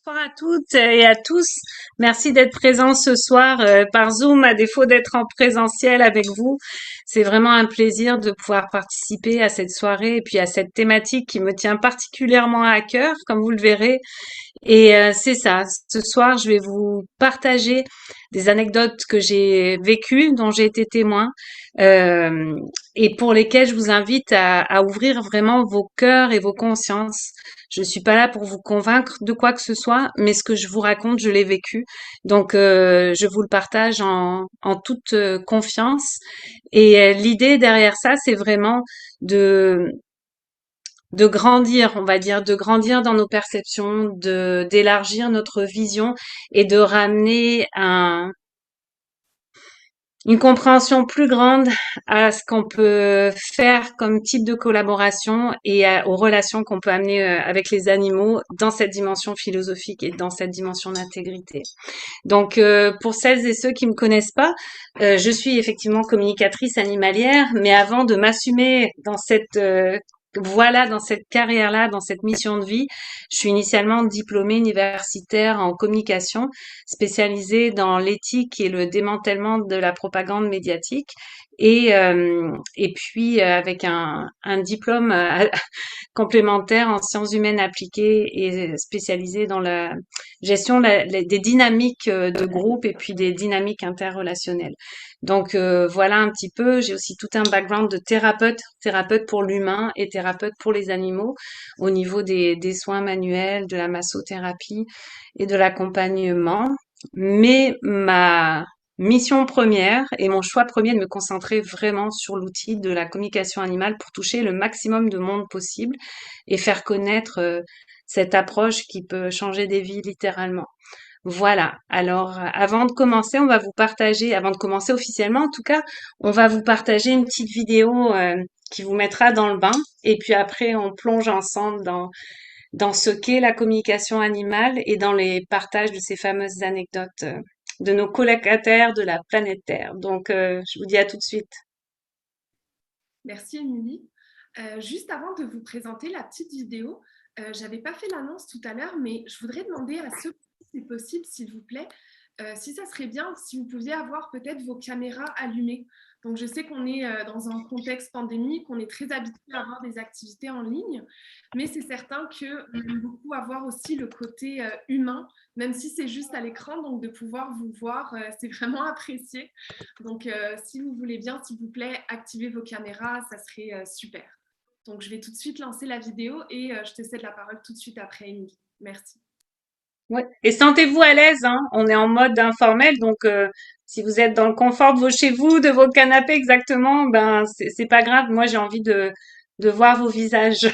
Bonsoir à toutes et à tous. Merci d'être présents ce soir par Zoom, à défaut d'être en présentiel avec vous. C'est vraiment un plaisir de pouvoir participer à cette soirée et puis à cette thématique qui me tient particulièrement à cœur, comme vous le verrez. Et c'est ça. Ce soir, je vais vous partager des anecdotes que j'ai vécues, dont j'ai été témoin, euh, et pour lesquelles je vous invite à ouvrir vraiment vos cœurs et vos consciences. Je suis pas là pour vous convaincre de quoi que ce soit, mais ce que je vous raconte, je l'ai vécu. Donc, je vous le partage en toute confiance. Et l'idée derrière ça, c'est vraiment de de grandir, on va dire, de grandir dans nos perceptions, de d'élargir notre vision et de ramener une compréhension plus grande à ce qu'on peut faire comme type de collaboration et aux relations qu'on peut amener avec les animaux dans cette dimension philosophique et dans cette dimension d'intégrité. Donc, pour celles et ceux qui me connaissent pas, je suis effectivement communicatrice animalière, mais avant de m'assumer dans cette voilà, dans cette carrière-là, dans cette mission de vie, je suis initialement diplômée universitaire en communication, spécialisée dans l'éthique et le démantèlement de la propagande médiatique. Et puis avec un diplôme complémentaire en sciences humaines appliquées et spécialisée dans la gestion des dynamiques de groupe et puis des dynamiques interrelationnelles. Donc voilà un petit peu. J'ai aussi tout un background de thérapeute, thérapeute pour l'humain et thérapeute pour les animaux au niveau des soins manuels, de la massothérapie et de l'accompagnement. Mais ma mission première et mon choix premier de me concentrer vraiment sur l'outil de la communication animale pour toucher le maximum de monde possible et faire connaître cette approche qui peut changer des vies littéralement. Voilà. Alors, avant de commencer, on va vous partager, avant de commencer officiellement en tout cas, on va vous partager une petite vidéo qui vous mettra dans le bain. Et puis après, on plonge ensemble dans ce qu'est la communication animale et dans les partages de ces fameuses anecdotes de nos colocataires de la planète Terre. Donc, je vous dis à tout de suite. Merci Émilie. Juste avant de vous présenter la petite vidéo, j'avais pas fait l'annonce tout à l'heure, mais je voudrais demander à ceux qui c'est possible, s'il vous plaît, si ça serait bien, si vous pouviez avoir peut-être vos caméras allumées. Donc je sais qu'on est dans un contexte pandémique, on est très habitué à avoir des activités en ligne, mais c'est certain qu'on aime beaucoup avoir aussi le côté humain, même si c'est juste à l'écran, donc de pouvoir vous voir, c'est vraiment apprécié. Donc, si vous voulez bien, s'il vous plaît, activez vos caméras, ça serait super. Donc, je vais tout de suite lancer la vidéo et je te cède la parole tout de suite après, Émilie. Merci. Ouais. Et sentez-vous à l'aise, hein. On est en mode informel, donc si vous êtes dans le confort de vos chez vous, de vos canapés exactement, ben c'est pas grave. Moi, j'ai envie de voir vos visages.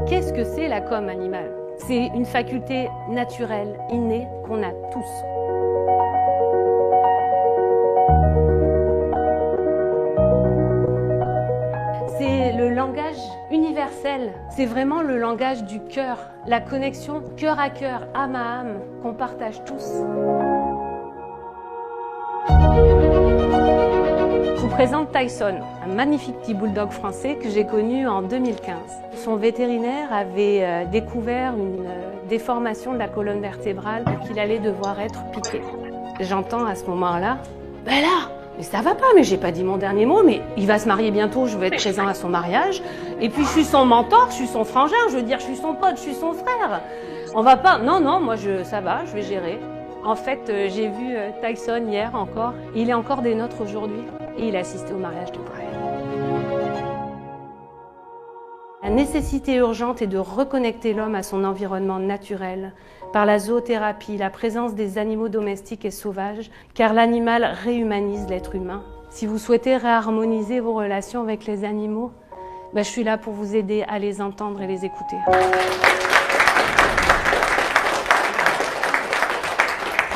Qu'est-ce que c'est la com animale? C'est une faculté naturelle, innée, qu'on a tous. C'est le langage universel, c'est vraiment le langage du cœur, la connexion cœur à cœur, âme à âme, qu'on partage tous. Je vous présente Tyson, un magnifique petit bulldog français que j'ai connu en 2015. Son vétérinaire avait découvert une déformation de la colonne vertébrale et qu'il allait devoir être piqué. J'entends à ce moment-là, ben là, mais ça va pas, mais j'ai pas dit mon dernier mot, mais il va se marier bientôt, je vais être présent à son mariage. Et puis je suis son mentor, je suis son frangin, je veux dire, je suis son pote, je suis son frère. On va pas, non, moi ça va, je vais gérer. En fait, j'ai vu Tyson hier encore, il est encore des nôtres aujourd'hui et il a assisté au mariage de Brian. La nécessité urgente est de reconnecter l'homme à son environnement naturel par la zoothérapie, la présence des animaux domestiques et sauvages, car l'animal réhumanise l'être humain. Si vous souhaitez réharmoniser vos relations avec les animaux, je suis là pour vous aider à les entendre et les écouter.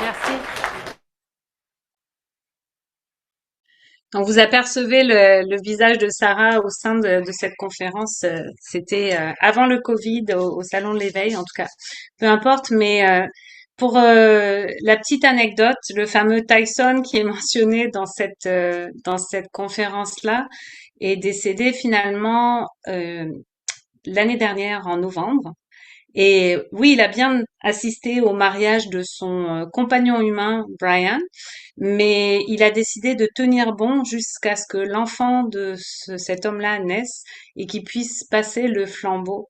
Merci. Donc, vous apercevez le visage de Sarah au sein de cette conférence. C'était avant le Covid, au Salon de l'Éveil, en tout cas. Peu importe, mais pour la petite anecdote, le fameux Tyson qui est mentionné dans cette conférence-là est décédé finalement l'année dernière en novembre. Et oui, il a bien assisté au mariage de son compagnon humain, Brian, mais il a décidé de tenir bon jusqu'à ce que l'enfant de cet homme-là naisse et qu'il puisse passer le flambeau.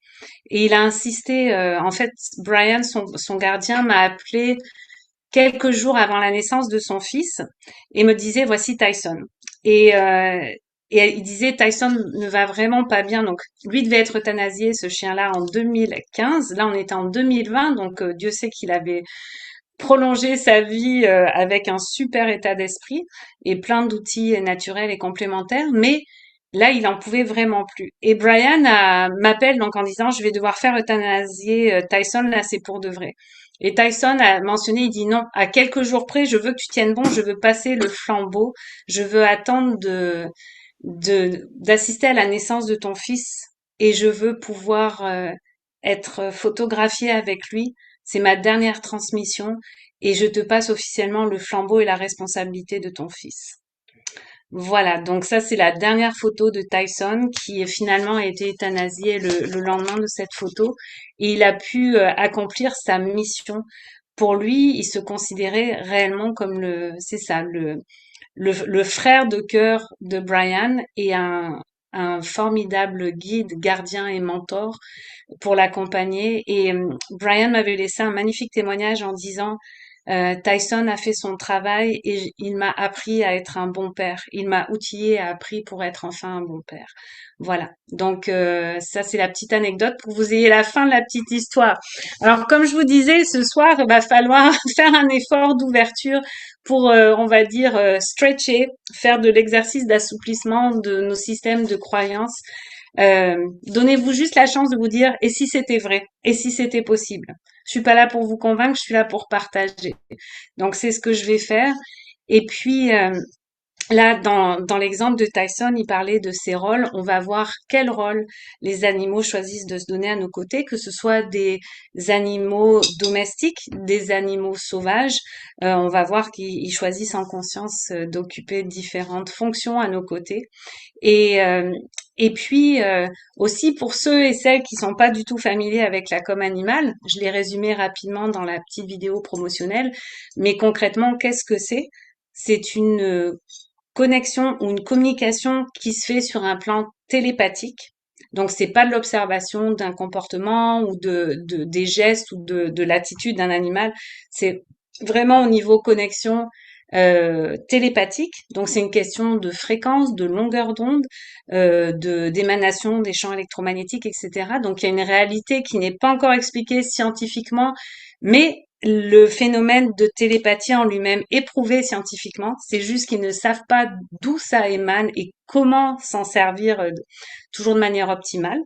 Et il a insisté, en fait, Brian, son gardien, m'a appelé quelques jours avant la naissance de son fils et me disait, voici Tyson. Et, euh, et il disait, Tyson ne va vraiment pas bien. Donc, lui devait être euthanasié, ce chien-là, en 2015. Là, on était en 2020. Donc, Dieu sait qu'il avait prolongé sa vie avec un super état d'esprit et plein d'outils naturels et complémentaires. Mais là, il en pouvait vraiment plus. Et Brian m'appelle donc en disant, je vais devoir faire euthanasier Tyson. Là, c'est pour de vrai. Et Tyson a mentionné, il dit non, à quelques jours près, je veux que tu tiennes bon, je veux passer le flambeau, je veux attendre d'assister à la naissance de ton fils et je veux pouvoir être photographié avec lui. C'est ma dernière transmission et je te passe officiellement le flambeau et la responsabilité de ton fils. Voilà, donc ça c'est la dernière photo de Tyson qui finalement a été euthanasié le lendemain de cette photo et il a pu accomplir sa mission. Pour lui, il se considérait réellement comme c'est ça, le frère de cœur de Brian et un formidable guide, gardien et mentor pour l'accompagner. Et Brian m'avait laissé un magnifique témoignage en disant Tyson a fait son travail et il m'a appris à être un bon père. Il m'a outillé et appris pour être enfin un bon père. Voilà. Donc ça c'est la petite anecdote pour que vous ayez la fin de la petite histoire. Alors comme je vous disais, ce soir il va falloir faire un effort d'ouverture pour on va dire stretcher, faire de l'exercice d'assouplissement de nos systèmes de croyances. Donnez-vous juste la chance de vous dire et si c'était vrai, et si c'était possible. Je suis pas là pour vous convaincre, je suis là pour partager. Donc c'est ce que je vais faire. Et puis là, dans l'exemple de Tyson, il parlait de ses rôles. On va voir quel rôle les animaux choisissent de se donner à nos côtés, que ce soit des animaux domestiques, des animaux sauvages. On va voir qu'ils choisissent en conscience d'occuper différentes fonctions à nos côtés. Et, euh, et puis aussi pour ceux et celles qui sont pas du tout familiers avec la com animale, je l'ai résumé rapidement dans la petite vidéo promotionnelle, mais concrètement, qu'est-ce que c'est? C'est une connexion ou une communication qui se fait sur un plan télépathique. Donc c'est pas de l'observation d'un comportement ou des gestes ou de l'attitude d'un animal, c'est vraiment au niveau connexion télépathique. Donc c'est une question de fréquence, de longueur d'onde, d'émanation des champs électromagnétiques, etc. Donc il y a une réalité qui n'est pas encore expliquée scientifiquement, mais le phénomène de télépathie en lui-même est prouvé scientifiquement. C'est juste qu'ils ne savent pas d'où ça émane et comment s'en servir toujours de manière optimale.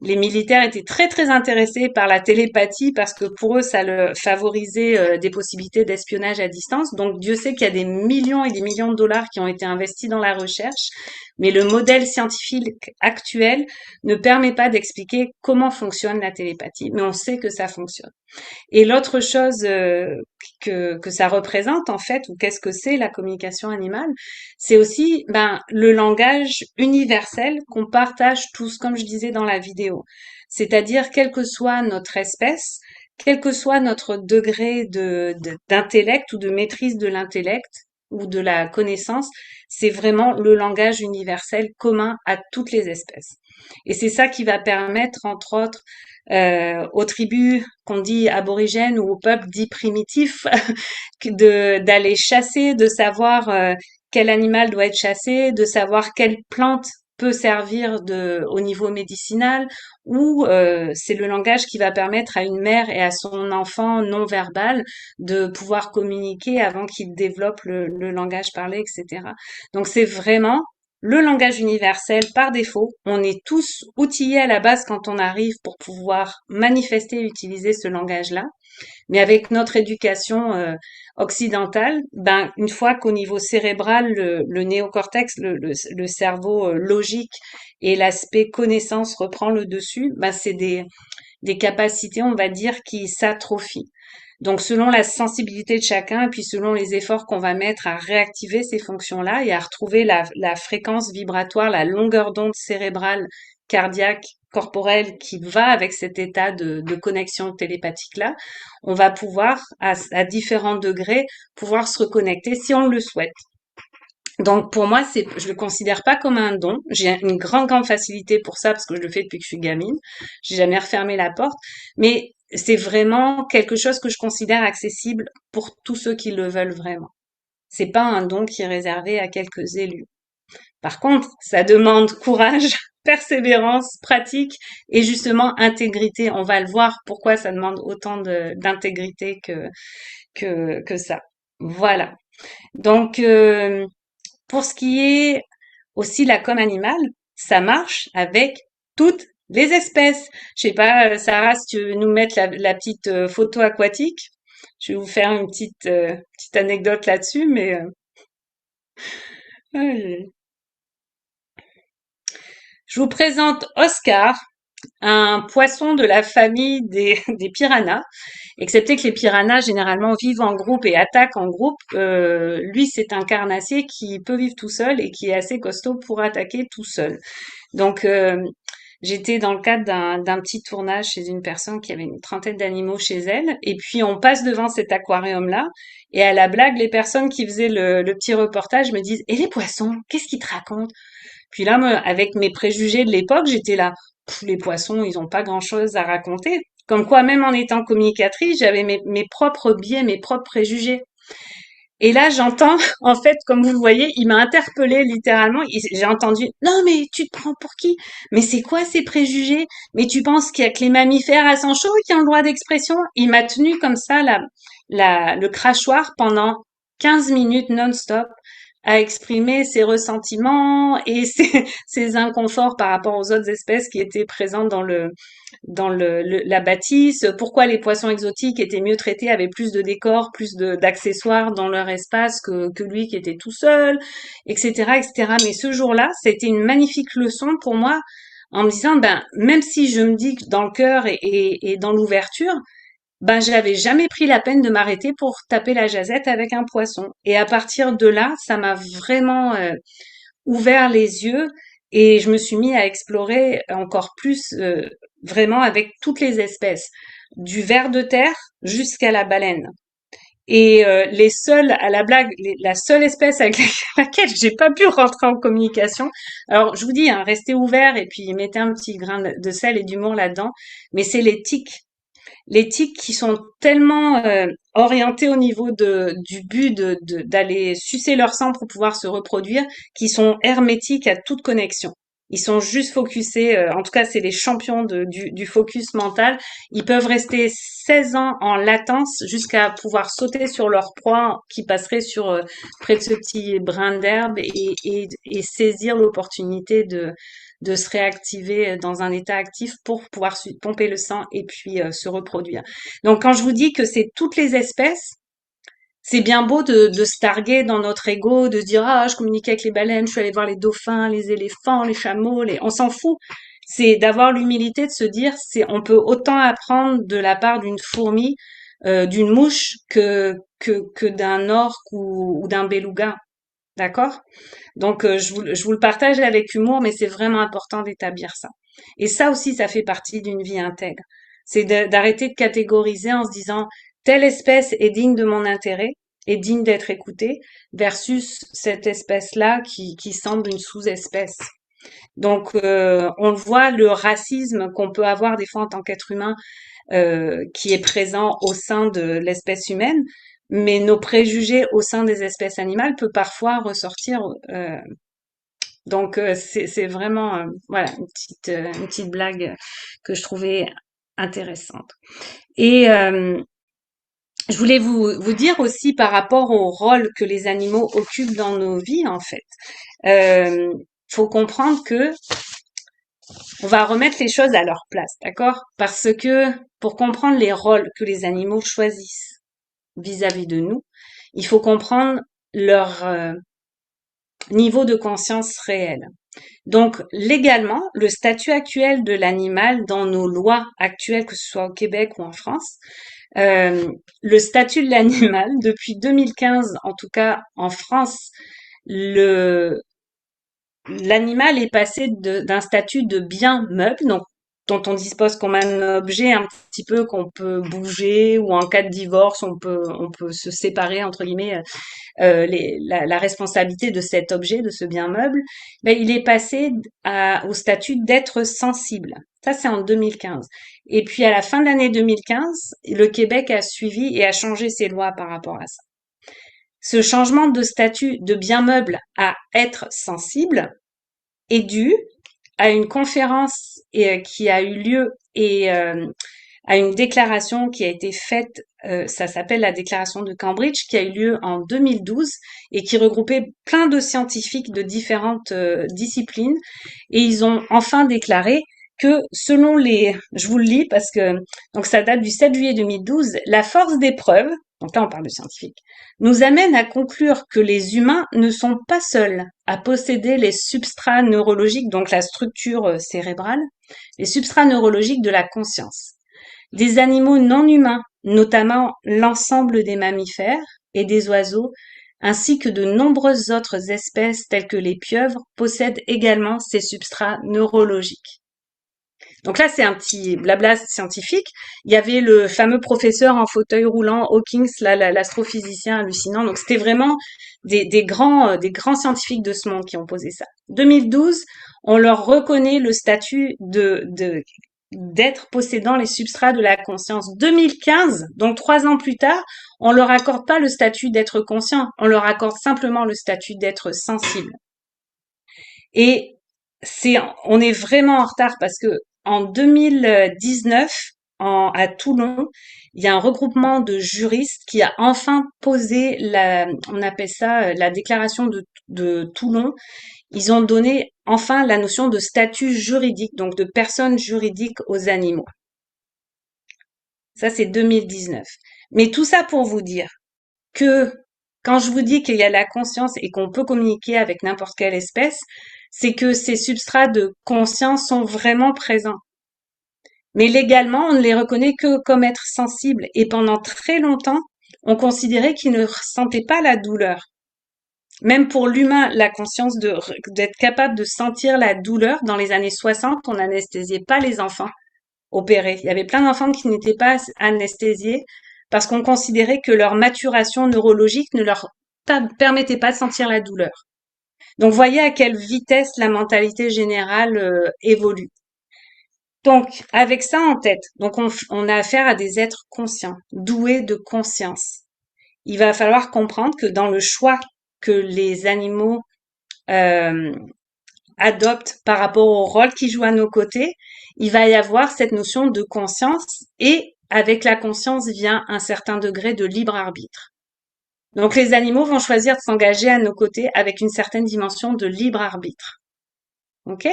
Les militaires étaient très très intéressés par la télépathie parce que pour eux ça favorisait des possibilités d'espionnage à distance. Donc Dieu sait qu'il y a des millions et des millions de dollars qui ont été investis dans la recherche, mais le modèle scientifique actuel ne permet pas d'expliquer comment fonctionne la télépathie, mais on sait que ça fonctionne. Et l'autre chose que ça représente en fait, ou qu'est-ce que c'est la communication animale, c'est aussi le langage universel qu'on partage tous, comme je disais dans la vidéo. C'est-à-dire, quelle que soit notre espèce, quel que soit notre degré d'intellect ou de maîtrise de l'intellect ou de la connaissance, c'est vraiment le langage universel commun à toutes les espèces. Et c'est ça qui va permettre, entre autres, aux tribus qu'on dit aborigènes ou aux peuples dits primitifs d'aller chasser, de savoir quel animal doit être chassé, de savoir quelle plante peut servir au niveau médicinal, ou c'est le langage qui va permettre à une mère et à son enfant non verbal de pouvoir communiquer avant qu'il développe le langage parlé, etc. Donc c'est vraiment le langage universel par défaut. On est tous outillés à la base quand on arrive pour pouvoir manifester et utiliser ce langage-là. Mais avec notre éducation occidentale, une fois qu'au niveau cérébral, le néocortex, le cerveau logique et l'aspect connaissance reprend le dessus, c'est des capacités, on va dire, qui s'atrophient. Donc, selon la sensibilité de chacun, et puis selon les efforts qu'on va mettre à réactiver ces fonctions-là et à retrouver la fréquence vibratoire, la longueur d'onde cérébrale, cardiaque, corporelle qui va avec cet état de connexion télépathique-là, on va pouvoir, à différents degrés, pouvoir se reconnecter si on le souhaite. Donc pour moi, je le considère pas comme un don. J'ai une grande facilité pour ça parce que je le fais depuis que je suis gamine. J'ai jamais refermé la porte, mais c'est vraiment quelque chose que je considère accessible pour tous ceux qui le veulent vraiment. C'est pas un don qui est réservé à quelques élus. Par contre, ça demande courage, persévérance, pratique et justement intégrité. On va le voir pourquoi ça demande autant d'intégrité que ça. Voilà. Donc pour ce qui est aussi la com animale, ça marche avec toutes les espèces. Je sais pas, Sarah, si tu veux nous mettre la petite photo aquatique. Je vais vous faire une petite anecdote là-dessus, mais aïe. Je vous présente Oscar, un poisson de la famille des piranhas. Excepté que les piranhas généralement vivent en groupe et attaquent en groupe, lui c'est un carnassier qui peut vivre tout seul et qui est assez costaud pour attaquer tout seul. Donc j'étais dans le cadre d'un petit tournage chez une personne qui avait une trentaine d'animaux chez elle, et puis on passe devant cet aquarium-là, et à la blague, les personnes qui faisaient le petit reportage me disent «Et les poissons, qu'est-ce qu'ils te racontent?» Puis là, moi, avec mes préjugés de l'époque, j'étais là les poissons, ils ont pas grand-chose à raconter. Comme quoi, même en étant communicatrice, j'avais mes propres biais, mes propres préjugés. Et là, j'entends, en fait, comme vous le voyez, il m'a interpellée littéralement. J'ai entendu, non, mais tu te prends pour qui? Mais c'est quoi ces préjugés? Mais tu penses qu'il y a que les mammifères à sang chaud qui ont le droit d'expression? Il m'a tenu comme ça, le crachoir pendant 15 minutes non-stop à exprimer ses ressentiments et ses inconforts par rapport aux autres espèces qui étaient présentes la bâtisse, pourquoi les poissons exotiques étaient mieux traités, avaient plus de décors, d'accessoires dans leur espace que lui qui était tout seul, etc., etc. Mais ce jour-là, c'était une magnifique leçon pour moi en me disant, ben, même si je me dis que dans le cœur et dans l'ouverture, ben, j'avais jamais pris la peine de m'arrêter pour taper la jazette avec un poisson. Et à partir de là, ça m'a vraiment ouvert les yeux et je me suis mis à explorer encore plus vraiment avec toutes les espèces, du ver de terre jusqu'à la baleine. Et les seuls, à la blague, la seule espèce avec laquelle j'ai pas pu rentrer en communication. Alors je vous dis, hein, restez ouverts et puis mettez un petit grain de sel et d'humour là-dedans. Mais c'est les tiques. Les tiques qui sont tellement orientés au niveau du but d'aller sucer leur sang pour pouvoir se reproduire, qui sont hermétiques à toute connexion. Ils sont juste focusés, en tout cas c'est les champions du focus mental. Ils peuvent rester 16 ans en latence jusqu'à pouvoir sauter sur leur proie qui passerait près de ce petit brin d'herbe et saisir l'opportunité de se réactiver dans un état actif pour pouvoir pomper le sang et puis se reproduire. Donc quand je vous dis que c'est toutes les espèces, c'est bien beau de se targuer dans notre ego, de se dire ah je communique avec les baleines, je suis allé voir les dauphins, les éléphants, les chameaux, on s'en fout. C'est d'avoir l'humilité de se dire on peut autant apprendre de la part d'une fourmi, d'une mouche que d'un orque ou d'un beluga. D'accord? Donc, je vous le partage avec humour, mais c'est vraiment important d'établir ça. Et ça aussi, ça fait partie d'une vie intègre. C'est d'arrêter de catégoriser en se disant, telle espèce est digne de mon intérêt, est digne d'être écoutée, versus cette espèce-là qui semble une sous-espèce. Donc, on le voit, le racisme qu'on peut avoir des fois en tant qu'être humain, qui est présent au sein de l'espèce humaine, mais nos préjugés au sein des espèces animales peut parfois ressortir. Donc c'est vraiment voilà une petite blague que je trouvais intéressante. Et je voulais vous dire aussi par rapport au rôle que les animaux occupent dans nos vies en fait. Faut comprendre que on va remettre les choses à leur place, d'accord? Parce que pour comprendre les rôles que les animaux choisissent vis-à-vis de nous, il faut comprendre leur niveau de conscience réel. Donc, légalement, le statut actuel de l'animal dans nos lois actuelles, que ce soit au Québec ou en France, Le statut de l'animal, depuis 2015, en tout cas en France, le l'animal est passé d'un statut de bien meuble, donc dont on dispose comme un objet un petit peu qu'on peut bouger, ou en cas de divorce, on peut se séparer entre guillemets la responsabilité de cet objet, de ce bien meuble. Ben, il est passé au statut d'être sensible. Ça, c'est en 2015. Et puis à la fin de l'année 2015, le Québec a suivi et a changé ses lois par rapport à ça. Ce changement de statut de bien meuble à être sensible est dû à une conférence qui a eu lieu et à une déclaration qui a été faite, ça s'appelle la déclaration de Cambridge, qui a eu lieu en 2012 et qui regroupait plein de scientifiques de différentes disciplines. Et ils ont enfin déclaré que selon je vous le lis parce que donc ça date du 7 juillet 2012, la force des preuves, donc là on parle de scientifiques, nous amène à conclure que les humains ne sont pas seuls à posséder les substrats neurologiques, donc la structure cérébrale, les substrats neurologiques de la conscience. Des animaux non humains, notamment l'ensemble des mammifères et des oiseaux, ainsi que de nombreuses autres espèces telles que les pieuvres, possèdent également ces substrats neurologiques. Donc là, c'est un petit blabla scientifique. Il y avait le fameux professeur en fauteuil roulant, Hawking, l'astrophysicien hallucinant. Donc c'était vraiment des grands scientifiques de ce monde qui ont posé ça. 2012, on leur reconnaît le statut d'être possédant les substrats de la conscience. 2015, donc 3 ans plus tard, on leur accorde pas le statut d'être conscient, on leur accorde simplement le statut d'être sensible. Et on est vraiment en retard parce que en 2019, à Toulon, il y a un regroupement de juristes qui a enfin posé on appelle ça la déclaration de Toulon. Ils ont donné enfin la notion de statut juridique, donc de personne juridique aux animaux. Ça, c'est 2019. Mais tout ça pour vous dire que quand je vous dis qu'il y a la conscience et qu'on peut communiquer avec n'importe quelle espèce, c'est que ces substrats de conscience sont vraiment présents. Mais légalement, on ne les reconnaît que comme être sensibles. Et pendant très longtemps, on considérait qu'ils ne ressentaient pas la douleur. Même pour l'humain, la conscience d'être capable de sentir la douleur, dans les années 60, on n'anesthésiait pas les enfants opérés. Il y avait plein d'enfants qui n'étaient pas anesthésiés parce qu'on considérait que leur maturation neurologique ne leur permettait pas de sentir la douleur. Donc, voyez à quelle vitesse la mentalité générale évolue. Donc, avec ça en tête, donc on a affaire à des êtres conscients, doués de conscience. Il va falloir comprendre que dans le choix que les animaux adoptent par rapport au rôle qu'ils jouent à nos côtés, il va y avoir cette notion de conscience et avec la conscience vient un certain degré de libre arbitre. Donc les animaux vont choisir de s'engager à nos côtés avec une certaine dimension de libre arbitre. Ok?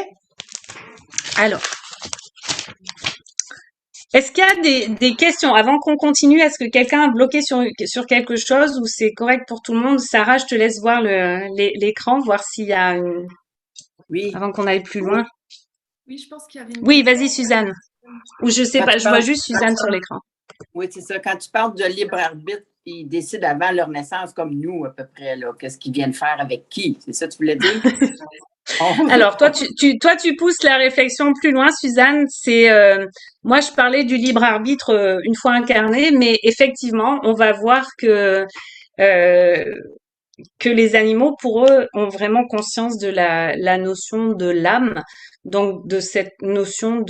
Alors, est-ce qu'il y a des questions avant qu'on continue? Est-ce que quelqu'un a bloqué sur quelque chose ou c'est correct pour tout le monde? Sarah, je te laisse voir l'écran, voir s'il y a une... Oui. Avant qu'on aille plus loin. Oui, je pense qu'il y avait une Oui, question. vas-y Suzanne. Ou je sais pas, je vois juste Suzanne sur l'écran. Oui, c'est ça. Quand tu parles de libre arbitre, ils décident avant leur naissance, comme nous à peu près, là, qu'est-ce qu'ils viennent faire avec qui? C'est ça que tu voulais dire? Alors, toi, tu pousses la réflexion plus loin, Suzanne. Moi, je parlais du libre arbitre une fois incarné, mais effectivement, on va voir que les animaux, pour eux, ont vraiment conscience de la notion de l'âme, donc de cette notion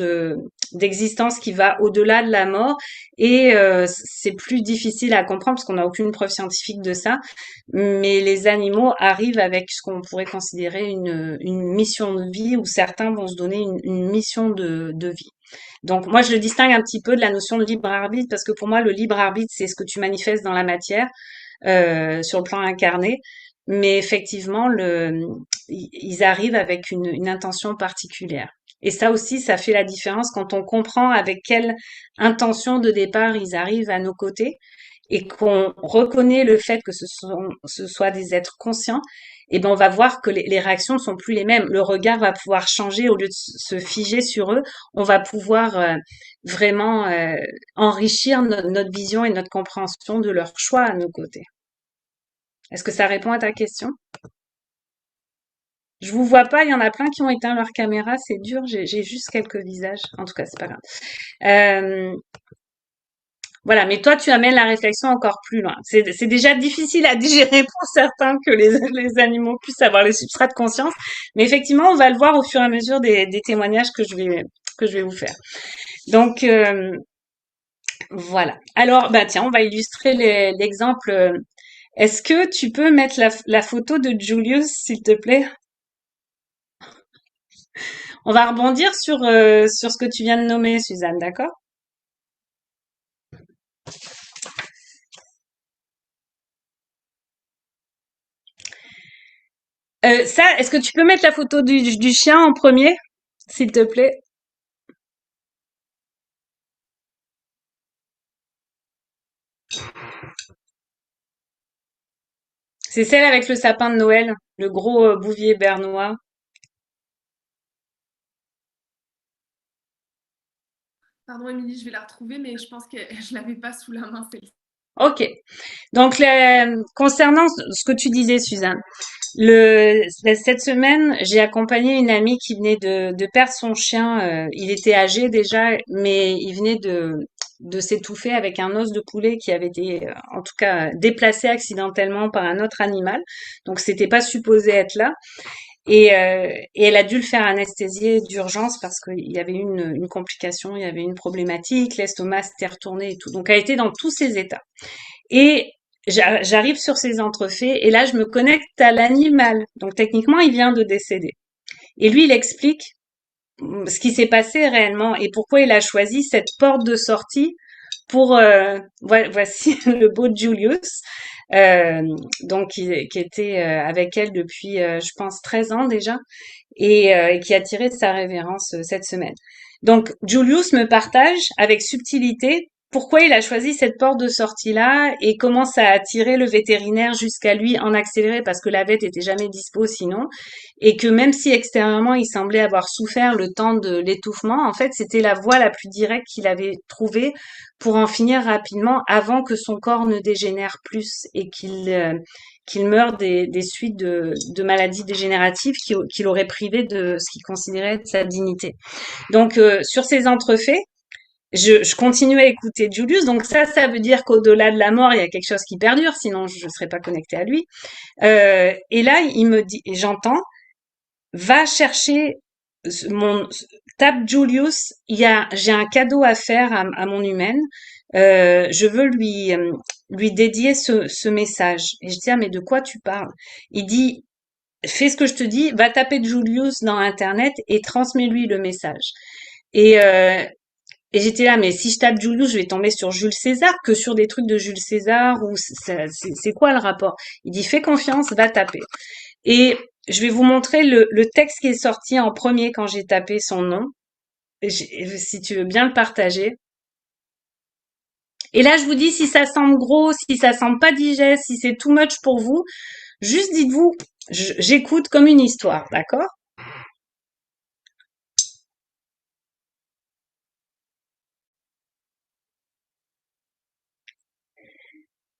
d'existence qui va au-delà de la mort. Et c'est plus difficile à comprendre parce qu'on n'a aucune preuve scientifique de ça. Mais les animaux arrivent avec ce qu'on pourrait considérer une mission de vie, où certains vont se donner une mission de vie. Donc moi, je le distingue un petit peu de la notion de libre arbitre parce que pour moi, le libre arbitre, c'est ce que tu manifestes dans la matière. Sur le plan incarné, mais effectivement, ils arrivent avec une intention particulière. Et ça aussi, ça fait la différence quand on comprend avec quelle intention de départ ils arrivent à nos côtés et qu'on reconnaît le fait que ce soit des êtres conscients. et ben on va voir que les réactions ne sont plus les mêmes. Le regard va pouvoir changer au lieu de se figer sur eux. On va pouvoir vraiment enrichir notre vision et notre compréhension de leur choix à nos côtés. Est-ce que ça répond à ta question? Je vous vois pas, il y en a plein qui ont éteint leur caméra, c'est dur, j'ai juste quelques visages. En tout cas, c'est pas grave. Euh, voilà, mais toi, tu amènes la réflexion encore plus loin. C'est déjà difficile à digérer pour certains que les animaux puissent avoir les substrats de conscience, mais effectivement, on va le voir au fur et à mesure des témoignages que je vais vous faire. Donc, voilà. Alors, bah tiens, on va illustrer l'exemple. Est-ce que tu peux mettre la photo de Julius, s'il te plaît? On va rebondir sur ce que tu viens de nommer, Suzanne, d'accord? Ça, est-ce que tu peux mettre la photo du chien en premier, s'il te plaît? C'est celle avec le sapin de Noël, le gros bouvier bernois. Pardon, Émilie, je vais la retrouver, mais je pense que je l'avais pas sous la main, celle-ci. Ok. Donc, concernant ce que tu disais, Suzanne, cette semaine, j'ai accompagné une amie qui venait de perdre son chien. Il était âgé déjà, mais il venait de s'étouffer avec un os de poulet qui avait été, en tout cas, déplacé accidentellement par un autre animal. Donc, c'était pas supposé être là. Et elle a dû le faire anesthésier d'urgence parce qu'il y avait une complication, il y avait une problématique, l'estomac s'était retourné et tout. Donc, elle était dans tous ses états. Et j'arrive sur ces entrefaits et là, je me connecte à l'animal. Donc, techniquement, il vient de décéder. Et lui, il explique ce qui s'est passé réellement et pourquoi il a choisi cette porte de sortie pour voici le beau Julius, euh, donc qui était avec elle depuis je pense 13 ans déjà et qui a tiré sa révérence cette semaine. Donc Julius me partage avec subtilité pourquoi il a choisi cette porte de sortie-là et comment ça a attiré le vétérinaire jusqu'à lui en accéléré parce que la vête était jamais dispo sinon et que même si extérieurement il semblait avoir souffert le temps de l'étouffement, en fait c'était la voie la plus directe qu'il avait trouvée pour en finir rapidement avant que son corps ne dégénère plus et qu'il meure des suites de maladies dégénératives qui l'auraient privé de ce qu'il considérait être sa dignité. Donc, sur ces entrefaits, je continue à écouter Julius. Donc ça veut dire qu'au-delà de la mort, il y a quelque chose qui perdure, sinon je ne serais pas connectée à lui. Et là, il me dit, et j'entends, va chercher mon tape Julius. J'ai un cadeau à faire à mon humaine. Je veux lui dédier ce message. Et je dis, ah, mais de quoi tu parles? Il dit, fais ce que je te dis, va taper Julius dans Internet et transmets-lui le message. Et j'étais là, mais si je tape Julius, je vais tomber sur Jules César, que sur des trucs de Jules César, ou c'est quoi le rapport? Il dit, fais confiance, va taper. Et je vais vous montrer le texte qui est sorti en premier quand j'ai tapé son nom, si tu veux bien le partager. Et là, je vous dis, si ça semble gros, si ça semble pas digeste, si c'est too much pour vous, juste dites-vous, j'écoute comme une histoire, d'accord?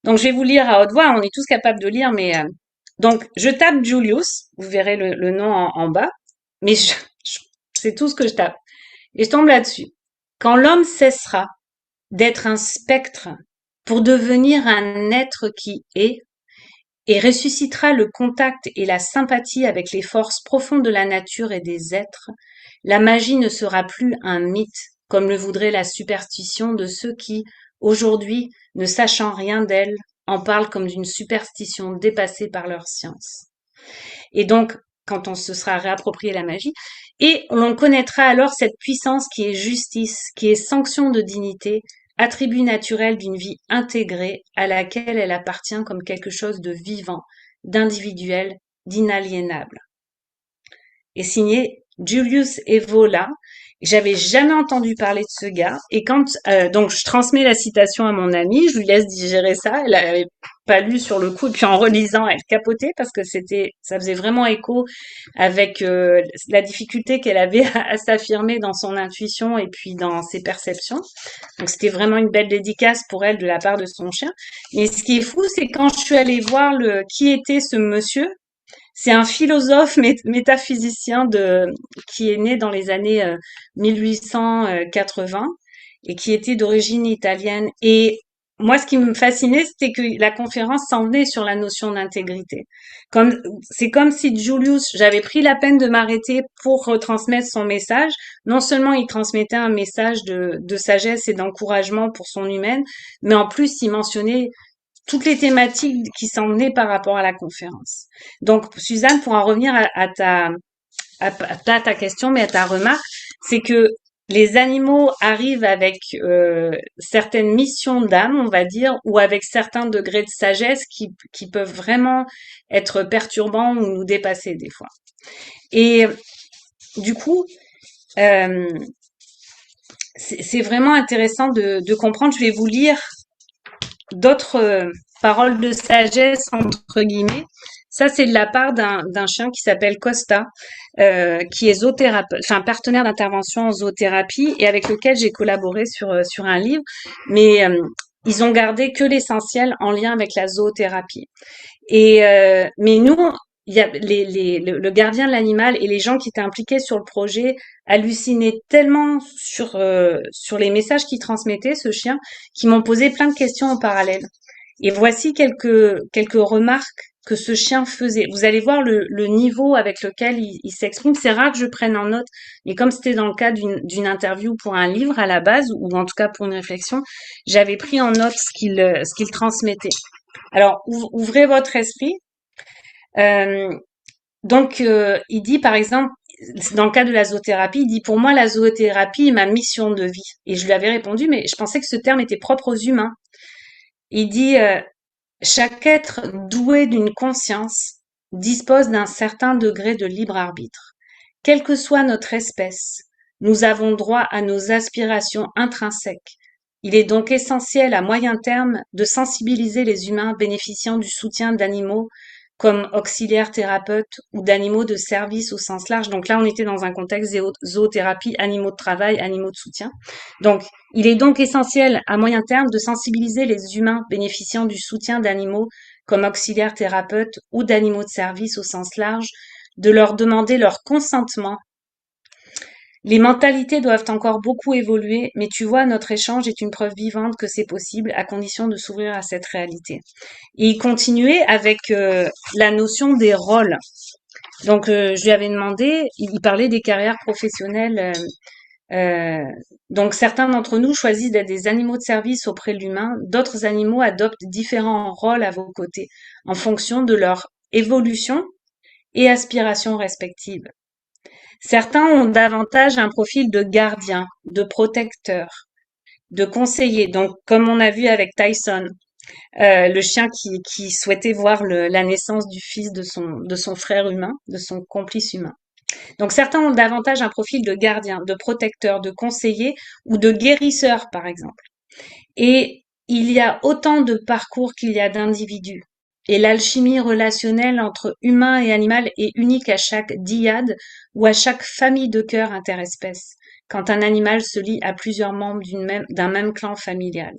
Donc, je vais vous lire à haute voix. On est tous capables de lire, mais donc je tape Julius. Vous verrez le nom en bas, mais c'est tout ce que je tape. Et je tombe là-dessus. Quand l'homme cessera d'être un spectre pour devenir un être qui est et ressuscitera le contact et la sympathie avec les forces profondes de la nature et des êtres, la magie ne sera plus un mythe, comme le voudrait la superstition de ceux qui, aujourd'hui, ne sachant rien d'elle, en parlent comme d'une superstition dépassée par leur science. Et donc, quand on se sera réapproprié la magie, et l'on connaîtra alors cette puissance qui est justice, qui est sanction de dignité, attribut naturel d'une vie intégrée à laquelle elle appartient comme quelque chose de vivant, d'individuel, d'inaliénable. Et signé Julius Evola. J'avais jamais entendu parler de ce gars. Et quand donc je transmets la citation à mon amie, je lui laisse digérer ça. Elle avait pas lu sur le coup, et puis en relisant, elle capotait parce que ça faisait vraiment écho avec la difficulté qu'elle avait à s'affirmer dans son intuition et puis dans ses perceptions. Donc c'était vraiment une belle dédicace pour elle de la part de son chien. Mais ce qui est fou, c'est quand je suis allée voir qui était ce monsieur. C'est un philosophe métaphysicien qui est né dans les années 1880 et qui était d'origine italienne. Et moi, ce qui me fascinait, c'était que la conférence s'en venait sur la notion d'intégrité. C'est comme si Julius, j'avais pris la peine de m'arrêter pour retransmettre son message. Non seulement il transmettait un message de sagesse et d'encouragement pour son humaine, mais en plus, il mentionnait toutes les thématiques qui s'en venaient par rapport à la conférence. Donc, Suzanne, pour en revenir pas à ta question, mais à ta remarque, c'est que les animaux arrivent avec certaines missions d'âme, on va dire, ou avec certains degrés de sagesse qui peuvent vraiment être perturbants ou nous dépasser des fois. Et du coup, euh, c'est vraiment intéressant de comprendre. Je vais vous lire d'autres paroles de sagesse, entre guillemets. Ça, c'est de la part d'un chien qui s'appelle Costa, qui est zoothérapeute, enfin partenaire d'intervention en zoothérapie et avec lequel j'ai collaboré sur un livre. Mais ils ont gardé que l'essentiel en lien avec la zoothérapie. Mais nous, il y a le gardien de l'animal et les gens qui étaient impliqués sur le projet hallucinaient tellement sur les messages qu'il transmettait, ce chien, qui m'ont posé plein de questions en parallèle. Et voici quelques remarques que ce chien faisait. Vous allez voir le niveau avec lequel il s'exprime. C'est rare que je prenne en note, mais comme c'était dans le cas d'une interview pour un livre à la base, ou en tout cas pour une réflexion, j'avais pris en note ce qu'il transmettait. Alors, ouvrez votre esprit. Euh, il dit, par exemple, dans le cas de la zoothérapie, il dit, pour moi, la zoothérapie est ma mission de vie. Et je lui avais répondu, mais je pensais que ce terme était propre aux humains. Il dit, chaque être doué d'une conscience dispose d'un certain degré de libre arbitre. Quelle que soit notre espèce, nous avons droit à nos aspirations intrinsèques. Il est donc essentiel à moyen terme de sensibiliser les humains bénéficiant du soutien d'animaux comme auxiliaires thérapeutes ou d'animaux de service au sens large. Donc là, on était dans un contexte zoothérapie, animaux de travail, animaux de soutien. Donc, il est donc essentiel à moyen terme de sensibiliser les humains bénéficiant du soutien d'animaux comme auxiliaires thérapeutes ou d'animaux de service au sens large, de leur demander leur consentement. Les mentalités doivent encore beaucoup évoluer, mais tu vois, notre échange est une preuve vivante que c'est possible à condition de s'ouvrir à cette réalité. Et il continuait avec la notion des rôles. Donc, je lui avais demandé, il parlait des carrières professionnelles. Donc, certains d'entre nous choisissent d'être des animaux de service auprès de l'humain, d'autres animaux adoptent différents rôles à vos côtés, en fonction de leur évolution et aspirations respectives. Certains ont davantage un profil de gardien, de protecteur, de conseiller. Donc, comme on a vu avec Tyson, le chien qui souhaitait voir la naissance du fils de son frère humain, de son complice humain. Donc, certains ont davantage un profil de gardien, de protecteur, de conseiller ou de guérisseur, par exemple. Et il y a autant de parcours qu'il y a d'individus. Et l'alchimie relationnelle entre humain et animal est unique à chaque dyade ou à chaque famille de cœur interespèce, quand un animal se lie à plusieurs membres d'un même clan familial.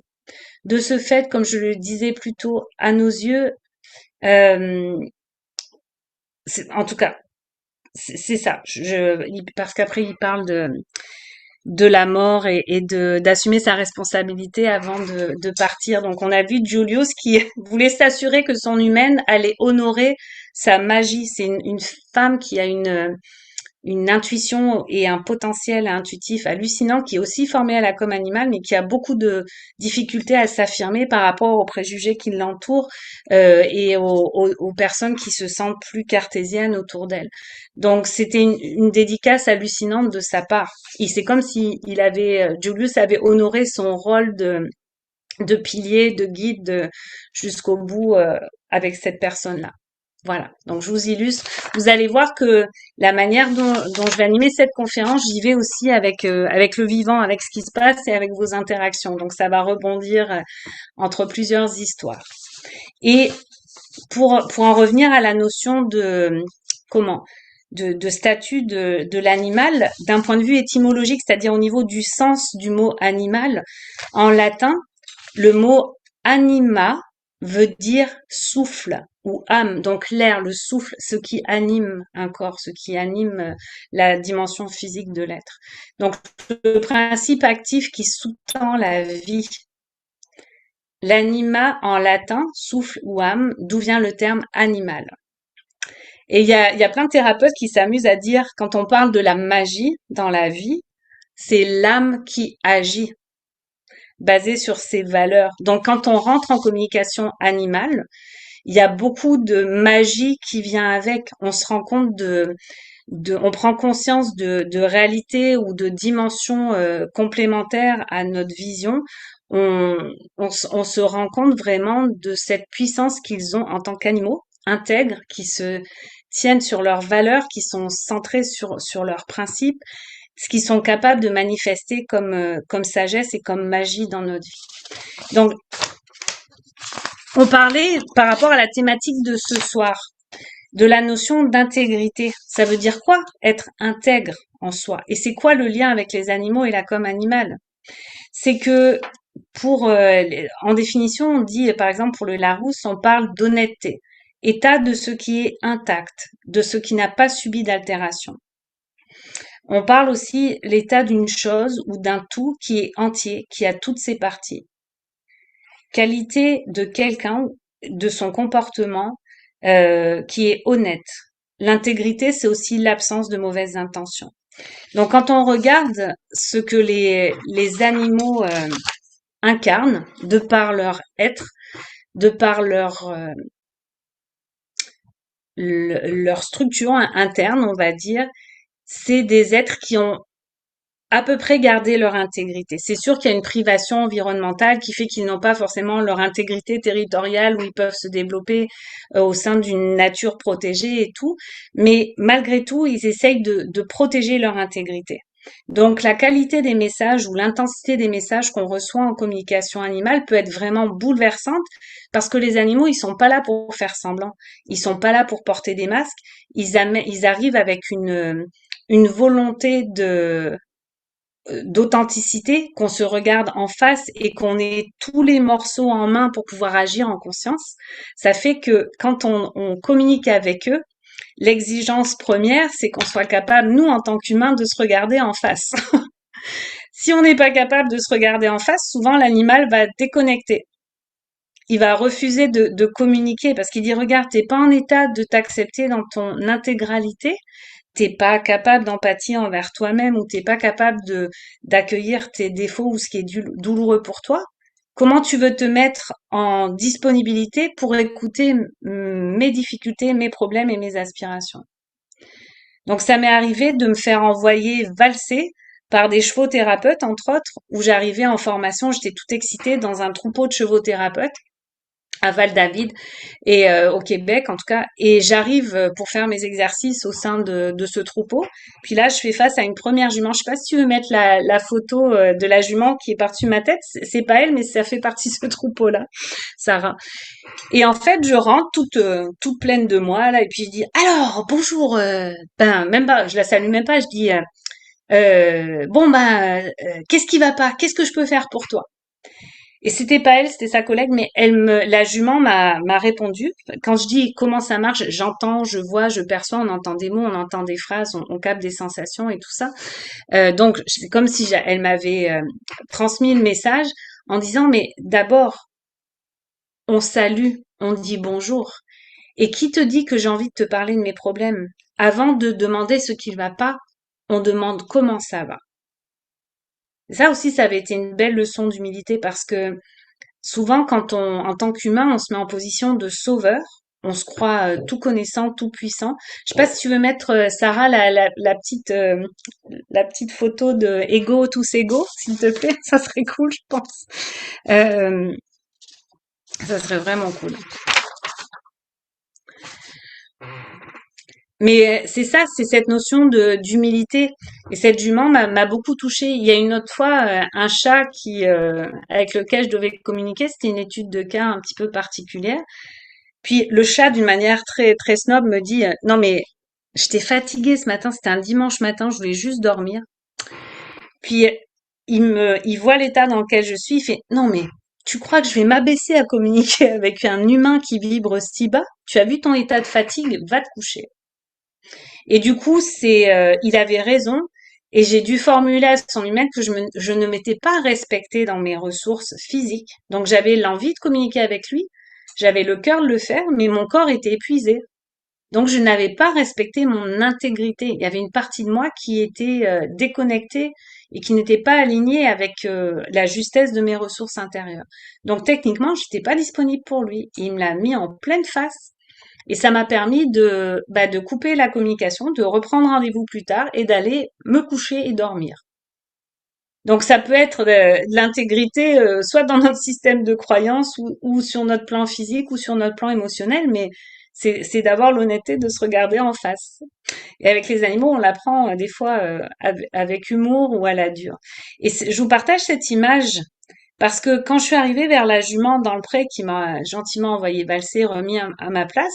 De ce fait, comme je le disais plus tôt, à nos yeux, euh, en tout cas, c'est ça. Parce qu'après, il parle de la mort et d'assumer sa responsabilité avant de partir. Donc on a vu Julius qui voulait s'assurer que son humaine allait honorer sa magie. C'est une femme qui a une intuition et un potentiel intuitif hallucinant, qui est aussi formée à la com animale, mais qui a beaucoup de difficultés à s'affirmer par rapport aux préjugés qui l'entourent et aux personnes qui se sentent plus cartésiennes autour d'elle. Donc c'était une dédicace hallucinante de sa part. Et c'est comme si Julius avait honoré son rôle de pilier, de guide jusqu'au bout avec cette personne-là. Voilà, donc je vous illustre. Vous allez voir que la manière dont je vais animer cette conférence, j'y vais aussi avec le vivant, avec ce qui se passe et avec vos interactions. Donc ça va rebondir entre plusieurs histoires. Et pour en revenir à la notion de statut de l'animal, d'un point de vue étymologique, c'est-à-dire au niveau du sens du mot animal, en latin, le mot anima veut dire souffle ou âme, donc l'air, le souffle, ce qui anime un corps, ce qui anime la dimension physique de l'être. Donc le principe actif qui sous-tend la vie. L'anima en latin, souffle ou âme, d'où vient le terme animal. Et il y a plein de thérapeutes qui s'amusent à dire, quand on parle de la magie dans la vie, c'est l'âme qui agit, basée sur ses valeurs. Donc quand on rentre en communication animale, il y a beaucoup de magie qui vient avec. On se rend compte on prend conscience de réalité ou de dimensions complémentaires à notre vision. On se rend compte vraiment de cette puissance qu'ils ont en tant qu'animaux intègres, qui se tiennent sur leurs valeurs, qui sont centrés sur leurs principes, ce qu'ils sont capables de manifester comme sagesse et comme magie dans notre vie. Donc, on parlait par rapport à la thématique de ce soir, de la notion d'intégrité. Ça veut dire quoi? Être intègre en soi. Et c'est quoi le lien avec les animaux et la com animale? C'est que en définition, on dit, par exemple, pour le Larousse, on parle d'honnêteté. État de ce qui est intact, de ce qui n'a pas subi d'altération. On parle aussi l'état d'une chose ou d'un tout qui est entier, qui a toutes ses parties. Qualité de quelqu'un, de son comportement, qui est honnête. L'intégrité, c'est aussi l'absence de mauvaises intentions. Donc, quand on regarde ce que les animaux incarnent, de par leur être, de par leur structure interne, on va dire, c'est des êtres qui ont à peu près gardé leur intégrité. C'est sûr qu'il y a une privation environnementale qui fait qu'ils n'ont pas forcément leur intégrité territoriale où ils peuvent se développer au sein d'une nature protégée et tout, mais malgré tout, ils essayent de protéger leur intégrité. Donc la qualité des messages ou l'intensité des messages qu'on reçoit en communication animale peut être vraiment bouleversante parce que les animaux, ils sont pas là pour faire semblant, ils sont pas là pour porter des masques, ils arrivent avec une volonté d'authenticité, qu'on se regarde en face et qu'on ait tous les morceaux en main pour pouvoir agir en conscience. Ça fait que quand on communique avec eux, l'exigence première, c'est qu'on soit capable, nous, en tant qu'humains, de se regarder en face. Si on n'est pas capable de se regarder en face, souvent l'animal va déconnecter. Il va refuser de communiquer parce qu'il dit, regarde, t'es pas en état de t'accepter dans ton intégralité, t'es pas capable d'empathie envers toi-même ou t'es pas capable d'accueillir tes défauts ou ce qui est douloureux pour toi. Comment tu veux te mettre en disponibilité pour écouter mes difficultés, mes problèmes et mes aspirations? Donc ça m'est arrivé de me faire envoyer valser par des chevaux thérapeutes, entre autres, où j'arrivais en formation, j'étais toute excitée dans un troupeau de chevaux thérapeutes à Val-David et au Québec en tout cas, et j'arrive pour faire mes exercices au sein de ce troupeau. Puis là, je fais face à une première jument. Je sais pas si tu veux mettre la photo de la jument qui est par-dessus ma tête. C'est pas elle, mais ça fait partie de ce troupeau-là, Sarah. Et en fait, je rentre toute pleine de moi là, et puis je dis alors bonjour. Même pas, je la salue même pas. Je dis qu'est-ce qui va pas? Qu'est-ce que je peux faire pour toi? Et c'était pas elle, c'était sa collègue, mais la jument m'a répondu. Quand je dis comment ça marche, j'entends, je vois, je perçois, on entend des mots, on entend des phrases, on capte des sensations et tout ça. Donc c'est comme si elle m'avait transmis le message en disant mais d'abord on salue, on dit bonjour. Et qui te dit que j'ai envie de te parler de mes problèmes? Avant de demander ce qui va pas, on demande comment ça va. Ça aussi, ça avait été une belle leçon d'humilité parce que souvent, en tant qu'humain, on se met en position de sauveur. On se croit tout connaissant, tout puissant. Je sais pas si tu veux mettre, Sarah, la petite photo de égaux, tous égaux, s'il te plaît. Ça serait cool, je pense. Ça serait vraiment cool. Mais c'est ça, c'est cette notion d'humilité. Et cette jument m'a beaucoup touchée. Il y a une autre fois, un chat avec lequel je devais communiquer, c'était une étude de cas un petit peu particulière. Puis le chat, d'une manière très très snob, me dit non mais j'étais fatiguée ce matin, c'était un dimanche matin, je voulais juste dormir. Puis il voit l'état dans lequel je suis, il fait non mais tu crois que je vais m'abaisser à communiquer avec un humain qui vibre si bas? Tu as vu ton état de fatigue, va te coucher. Et du coup, il avait raison. Et j'ai dû formuler à son humain que je ne m'étais pas respectée dans mes ressources physiques. Donc j'avais l'envie de communiquer avec lui, j'avais le cœur de le faire, mais mon corps était épuisé. Donc je n'avais pas respecté mon intégrité. Il y avait une partie de moi qui était déconnectée et qui n'était pas alignée avec la justesse de mes ressources intérieures. Donc techniquement, j'étais pas disponible pour lui. Il me l'a mis en pleine face. Et ça m'a permis de couper la communication, de reprendre rendez-vous plus tard et d'aller me coucher et dormir. Donc ça peut être de l'intégrité, soit dans notre système de croyance ou sur notre plan physique ou sur notre plan émotionnel, mais c'est d'avoir l'honnêteté de se regarder en face. Et avec les animaux, on l'apprend des fois avec humour ou à la dure. Et je vous partage cette image parce que quand je suis arrivée vers la jument dans le pré qui m'a gentiment envoyé valser, remis à ma place,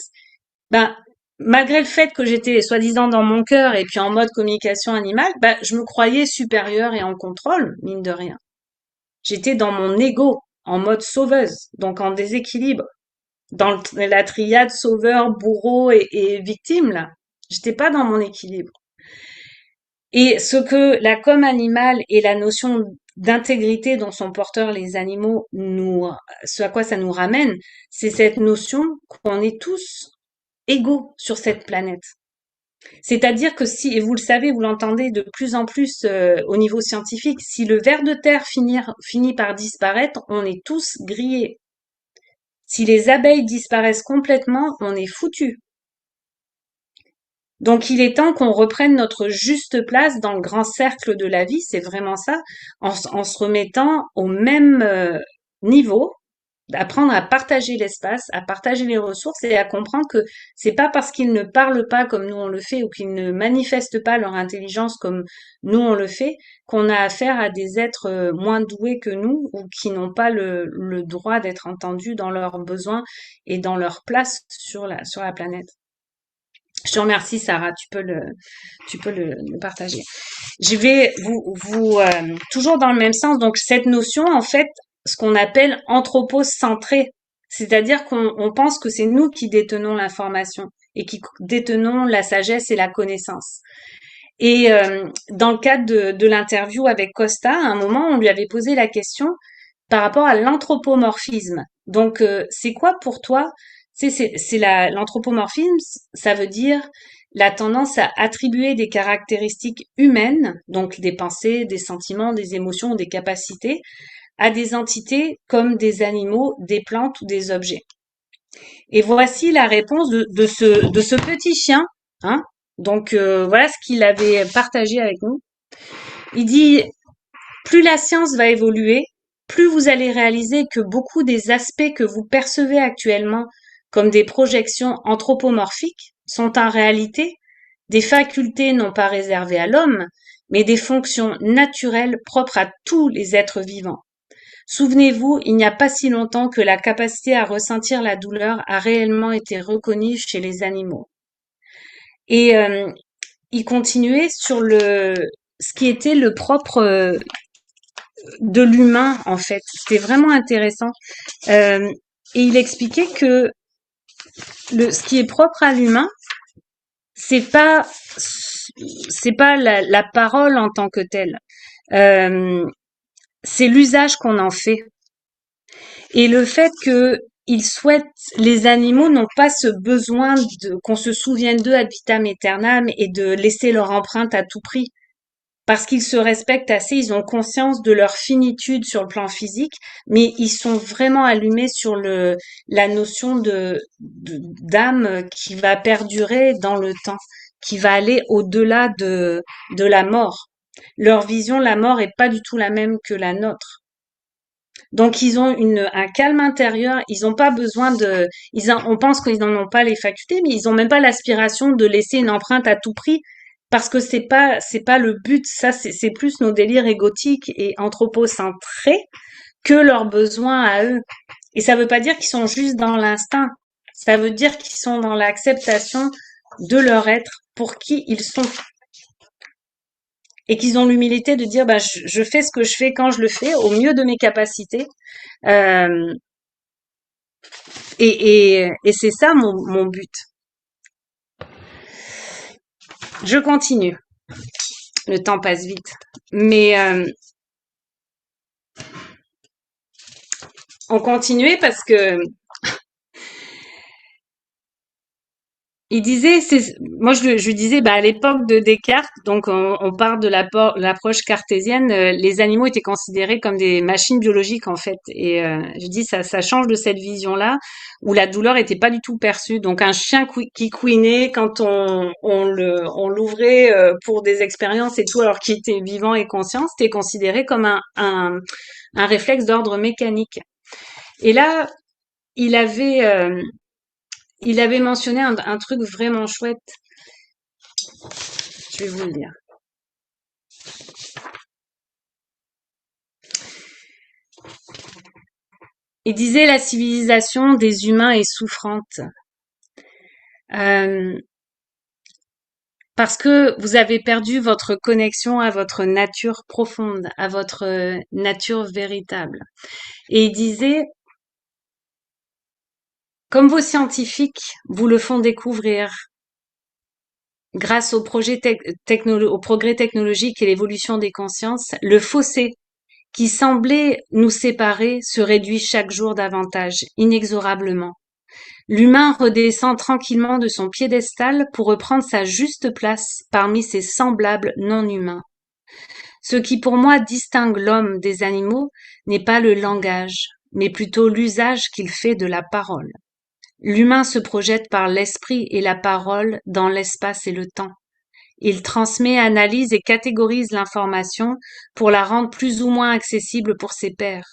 ben, malgré le fait que j'étais soi-disant dans mon cœur et puis en mode communication animale, ben, je me croyais supérieure et en contrôle, mine de rien. J'étais dans mon ego, en mode sauveuse, donc en déséquilibre, dans la triade sauveur, bourreau et victime, là. J'étais pas dans mon équilibre. Et ce que la com animale et la notion d'intégrité dont sont porteurs les animaux ce à quoi ça nous ramène, c'est cette notion qu'on est tous égaux sur cette planète. C'est-à-dire que si, et vous le savez, vous l'entendez de plus en plus au niveau scientifique, si le ver de terre finit par disparaître, on est tous grillés. Si les abeilles disparaissent complètement, on est foutus. Donc il est temps qu'on reprenne notre juste place dans le grand cercle de la vie, c'est vraiment ça, en se remettant au même niveau, d'apprendre à partager l'espace, à partager les ressources et à comprendre que c'est pas parce qu'ils ne parlent pas comme nous on le fait ou qu'ils ne manifestent pas leur intelligence comme nous on le fait qu'on a affaire à des êtres moins doués que nous ou qui n'ont pas le droit d'être entendus dans leurs besoins et dans leur place sur la planète. Je te remercie, Sarah. Tu peux le partager. Je vais toujours dans le même sens. Donc, cette notion, en fait, ce qu'on appelle anthropocentré. C'est-à-dire qu'on pense que c'est nous qui détenons l'information et qui détenons la sagesse et la connaissance. Et dans le cadre de l'interview avec Costa, à un moment, on lui avait posé la question par rapport à l'anthropomorphisme. Donc, c'est quoi pour toi? L'anthropomorphisme, ça veut dire la tendance à attribuer des caractéristiques humaines, donc des pensées, des sentiments, des émotions, des capacités, à des entités comme des animaux, des plantes ou des objets. Et voici la réponse de ce petit chien, hein. Donc voilà ce qu'il avait partagé avec nous. Il dit, plus la science va évoluer, plus vous allez réaliser que beaucoup des aspects que vous percevez actuellement comme des projections anthropomorphiques sont en réalité des facultés non pas réservées à l'homme, mais des fonctions naturelles propres à tous les êtres vivants. Souvenez-vous, il n'y a pas si longtemps que la capacité à ressentir la douleur a réellement été reconnue chez les animaux. Et il continuait sur ce qui était le propre de l'humain, en fait. C'était vraiment intéressant. Et il expliquait que ce qui est propre à l'humain, c'est pas la parole en tant que telle. C'est l'usage qu'on en fait. Et le fait que les animaux n'ont pas ce besoin qu'on se souvienne d'eux ad vitam aeternam et de laisser leur empreinte à tout prix. Parce qu'ils se respectent assez, ils ont conscience de leur finitude sur le plan physique, mais ils sont vraiment allumés sur la notion d'âme qui va perdurer dans le temps, qui va aller au-delà de la mort. Leur vision, la mort est pas du tout la même que la nôtre. Donc ils ont un calme intérieur, ils n'ont pas besoin on pense qu'ils n'en ont pas les facultés, mais ils n'ont même pas l'aspiration de laisser une empreinte à tout prix, parce que c'est pas le but. Ça, c'est plus nos délires égotiques et anthropocentrés que leurs besoins à eux. Et ça veut pas dire qu'ils sont juste dans l'instinct. Ça veut dire qu'ils sont dans l'acceptation de leur être pour qui ils sont. Et qu'ils ont l'humilité de dire, bah, je fais ce que je fais quand je le fais, au mieux de mes capacités. Euh, et c'est ça mon but. Je continue. Le temps passe vite. Mais on continuait parce que il disait, moi je lui disais, bah, à l'époque de Descartes, donc on part de l'approche cartésienne, les animaux étaient considérés comme des machines biologiques en fait. Et je dis, ça change de cette vision-là, où la douleur était pas du tout perçue. Donc un chien qui couinait quand on l'ouvrait pour des expériences et tout, alors qu'il était vivant et conscient, c'était considéré comme un réflexe d'ordre mécanique. Et là, il avait... il avait mentionné un truc vraiment chouette. Je vais vous le dire. Il disait la civilisation des humains est souffrante. Parce que vous avez perdu votre connexion à votre nature profonde, à votre nature véritable. Et il disait, comme vos scientifiques vous le font découvrir, grâce au progrès technologique et l'évolution des consciences, le fossé qui semblait nous séparer se réduit chaque jour davantage, inexorablement. L'humain redescend tranquillement de son piédestal pour reprendre sa juste place parmi ses semblables non-humains. Ce qui pour moi distingue l'homme des animaux n'est pas le langage, mais plutôt l'usage qu'il fait de la parole. L'humain se projette par l'esprit et la parole dans l'espace et le temps. Il transmet, analyse et catégorise l'information pour la rendre plus ou moins accessible pour ses pairs.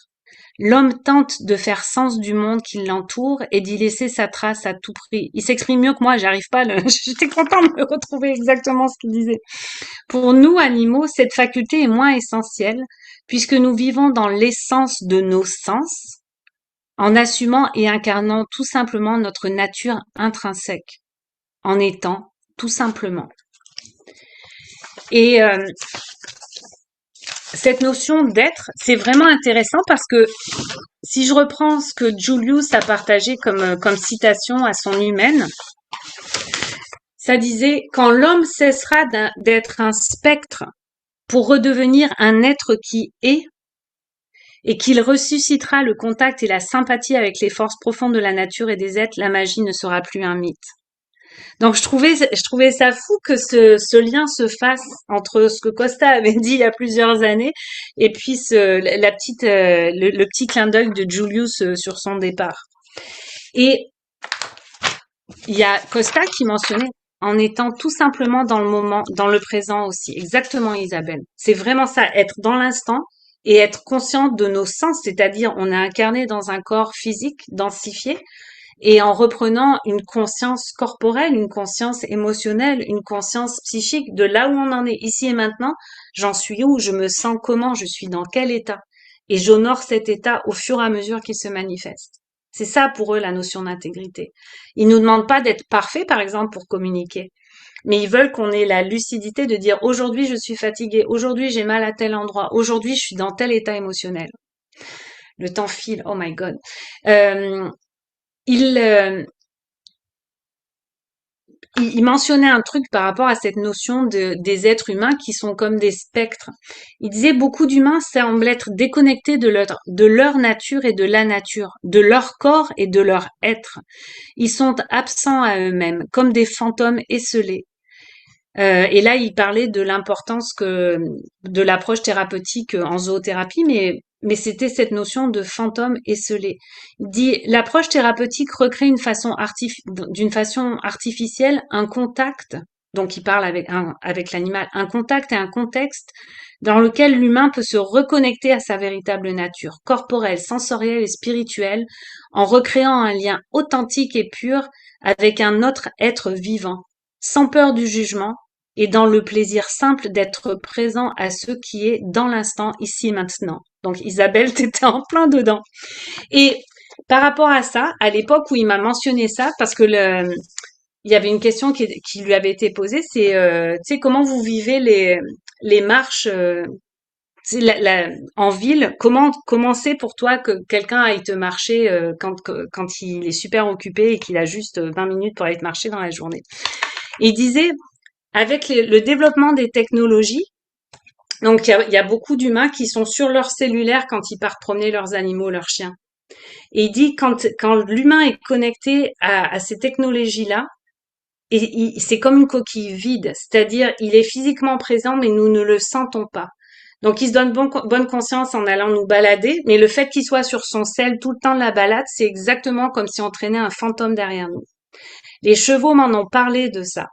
L'homme tente de faire sens du monde qui l'entoure et d'y laisser sa trace à tout prix. Il s'exprime mieux que moi, j'arrive pas j'étais contente de me retrouver exactement ce qu'il disait. Pour nous, animaux, cette faculté est moins essentielle puisque nous vivons dans l'essence de nos sens en assumant et incarnant tout simplement notre nature intrinsèque, en étant tout simplement. Et cette notion d'être, c'est vraiment intéressant parce que si je reprends ce que Julius a partagé comme citation à son humaine, ça disait « Quand l'homme cessera d'être un spectre pour redevenir un être qui est, et qu'il ressuscitera le contact et la sympathie avec les forces profondes de la nature et des êtres, la magie ne sera plus un mythe. » Donc je trouvais ça fou que ce lien se fasse entre ce que Costa avait dit il y a plusieurs années et puis le petit clin d'œil de Julius sur son départ. Et il y a Costa qui mentionnait en étant tout simplement dans le moment, dans le présent aussi. Exactement, Isabelle. C'est vraiment ça, être dans l'instant et être consciente de nos sens, c'est-à-dire on est incarné dans un corps physique densifié, et en reprenant une conscience corporelle, une conscience émotionnelle, une conscience psychique de là où on en est ici et maintenant, j'en suis où, je me sens comment, je suis dans quel état. Et j'honore cet état au fur et à mesure qu'il se manifeste. C'est ça pour eux la notion d'intégrité. Ils nous demandent pas d'être parfaits, par exemple, pour communiquer. Mais ils veulent qu'on ait la lucidité de dire aujourd'hui je suis fatiguée, aujourd'hui j'ai mal à tel endroit, aujourd'hui je suis dans tel état émotionnel. Le temps file, oh my god. Il mentionnait un truc par rapport à cette notion des êtres humains qui sont comme des spectres. Il disait beaucoup d'humains semblent être déconnectés de leur nature et de la nature, de leur corps et de leur être. Ils sont absents à eux-mêmes, comme des fantômes esselés. Et là, il parlait de l'importance de l'approche thérapeutique en zoothérapie, mais c'était cette notion de fantôme esselé. Il dit, l'approche thérapeutique recrée d'une façon artificielle un contact, donc il parle avec l'animal, un contact et un contexte dans lequel l'humain peut se reconnecter à sa véritable nature, corporelle, sensorielle et spirituelle, en recréant un lien authentique et pur avec un autre être vivant, sans peur du jugement et dans le plaisir simple d'être présent à ce qui est dans l'instant, ici et maintenant. Donc Isabelle, t'étais en plein dedans. Et par rapport à ça, à l'époque où il m'a mentionné ça, parce que il y avait une question qui lui avait été posée, c'est, tu sais, comment vous vivez les marches tu sais, en ville, comment c'est pour toi que quelqu'un aille te marcher quand il est super occupé et qu'il a juste 20 minutes pour aller te marcher dans la journée? Et il disait, avec le développement des technologies, donc il y a beaucoup d'humains qui sont sur leur cellulaire quand ils partent promener leurs animaux, leurs chiens. Et il dit quand l'humain est connecté à ces technologies-là, et c'est comme une coquille vide, c'est-à-dire il est physiquement présent mais nous ne le sentons pas. Donc il se donne bonne conscience en allant nous balader, mais le fait qu'il soit sur son sel tout le temps de la balade, c'est exactement comme si on traînait un fantôme derrière nous. Les chevaux m'en ont parlé de ça.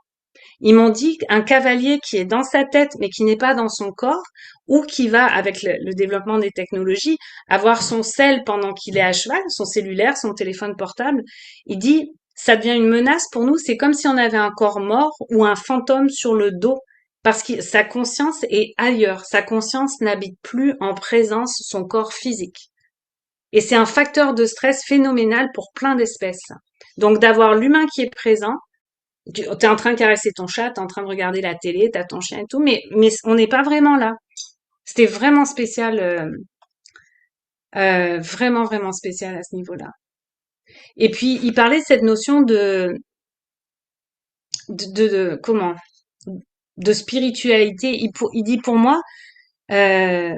Ils m'ont dit qu'un cavalier qui est dans sa tête mais qui n'est pas dans son corps, ou qui va, avec le développement des technologies, avoir son sel pendant qu'il est à cheval, son cellulaire, son téléphone portable, il dit, ça devient une menace pour nous, c'est comme si on avait un corps mort ou un fantôme sur le dos, parce que sa conscience est ailleurs, sa conscience n'habite plus en présence son corps physique. Et c'est un facteur de stress phénoménal pour plein d'espèces. Donc d'avoir l'humain qui est présent, t'es en train de caresser ton chat, t'es en train de regarder la télé, t'as ton chien et tout, mais on n'est pas vraiment là. C'était vraiment spécial, vraiment, vraiment spécial à ce niveau-là. Et puis, il parlait de cette notion comment? De spiritualité. Il dit pour moi, euh,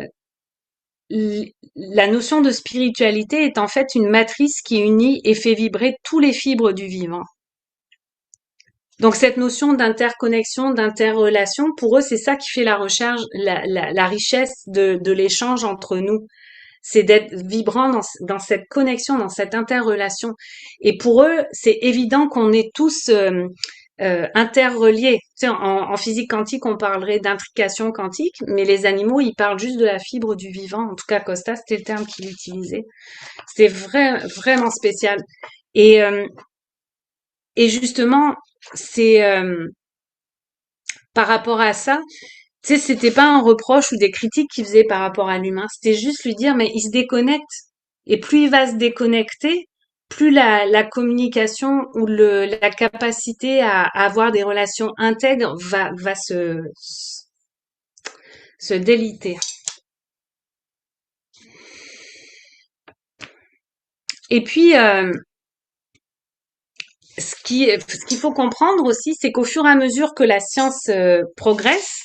la notion de spiritualité est en fait une matrice qui unit et fait vibrer tous les fibres du vivant. Donc cette notion d'interconnexion, d'interrelation, pour eux, c'est ça qui fait la recherche, la richesse de l'échange entre nous. C'est d'être vibrant dans cette connexion, dans cette interrelation. Et pour eux, c'est évident qu'on est tous interreliés. Tu sais, en physique quantique, on parlerait d'intrication quantique, mais les animaux, ils parlent juste de la fibre du vivant. En tout cas, Costa, c'était le terme qu'il utilisait. C'est vraiment spécial. Et, euh, et justement, c'est par rapport à ça, tu sais, c'était pas un reproche ou des critiques qu'il faisait par rapport à l'humain. C'était juste lui dire, mais il se déconnecte. Et plus il va se déconnecter, plus la communication ou la capacité à avoir des relations intègres va se déliter. Et puis, ce qu'il faut comprendre aussi, c'est qu'au fur et à mesure que la science progresse,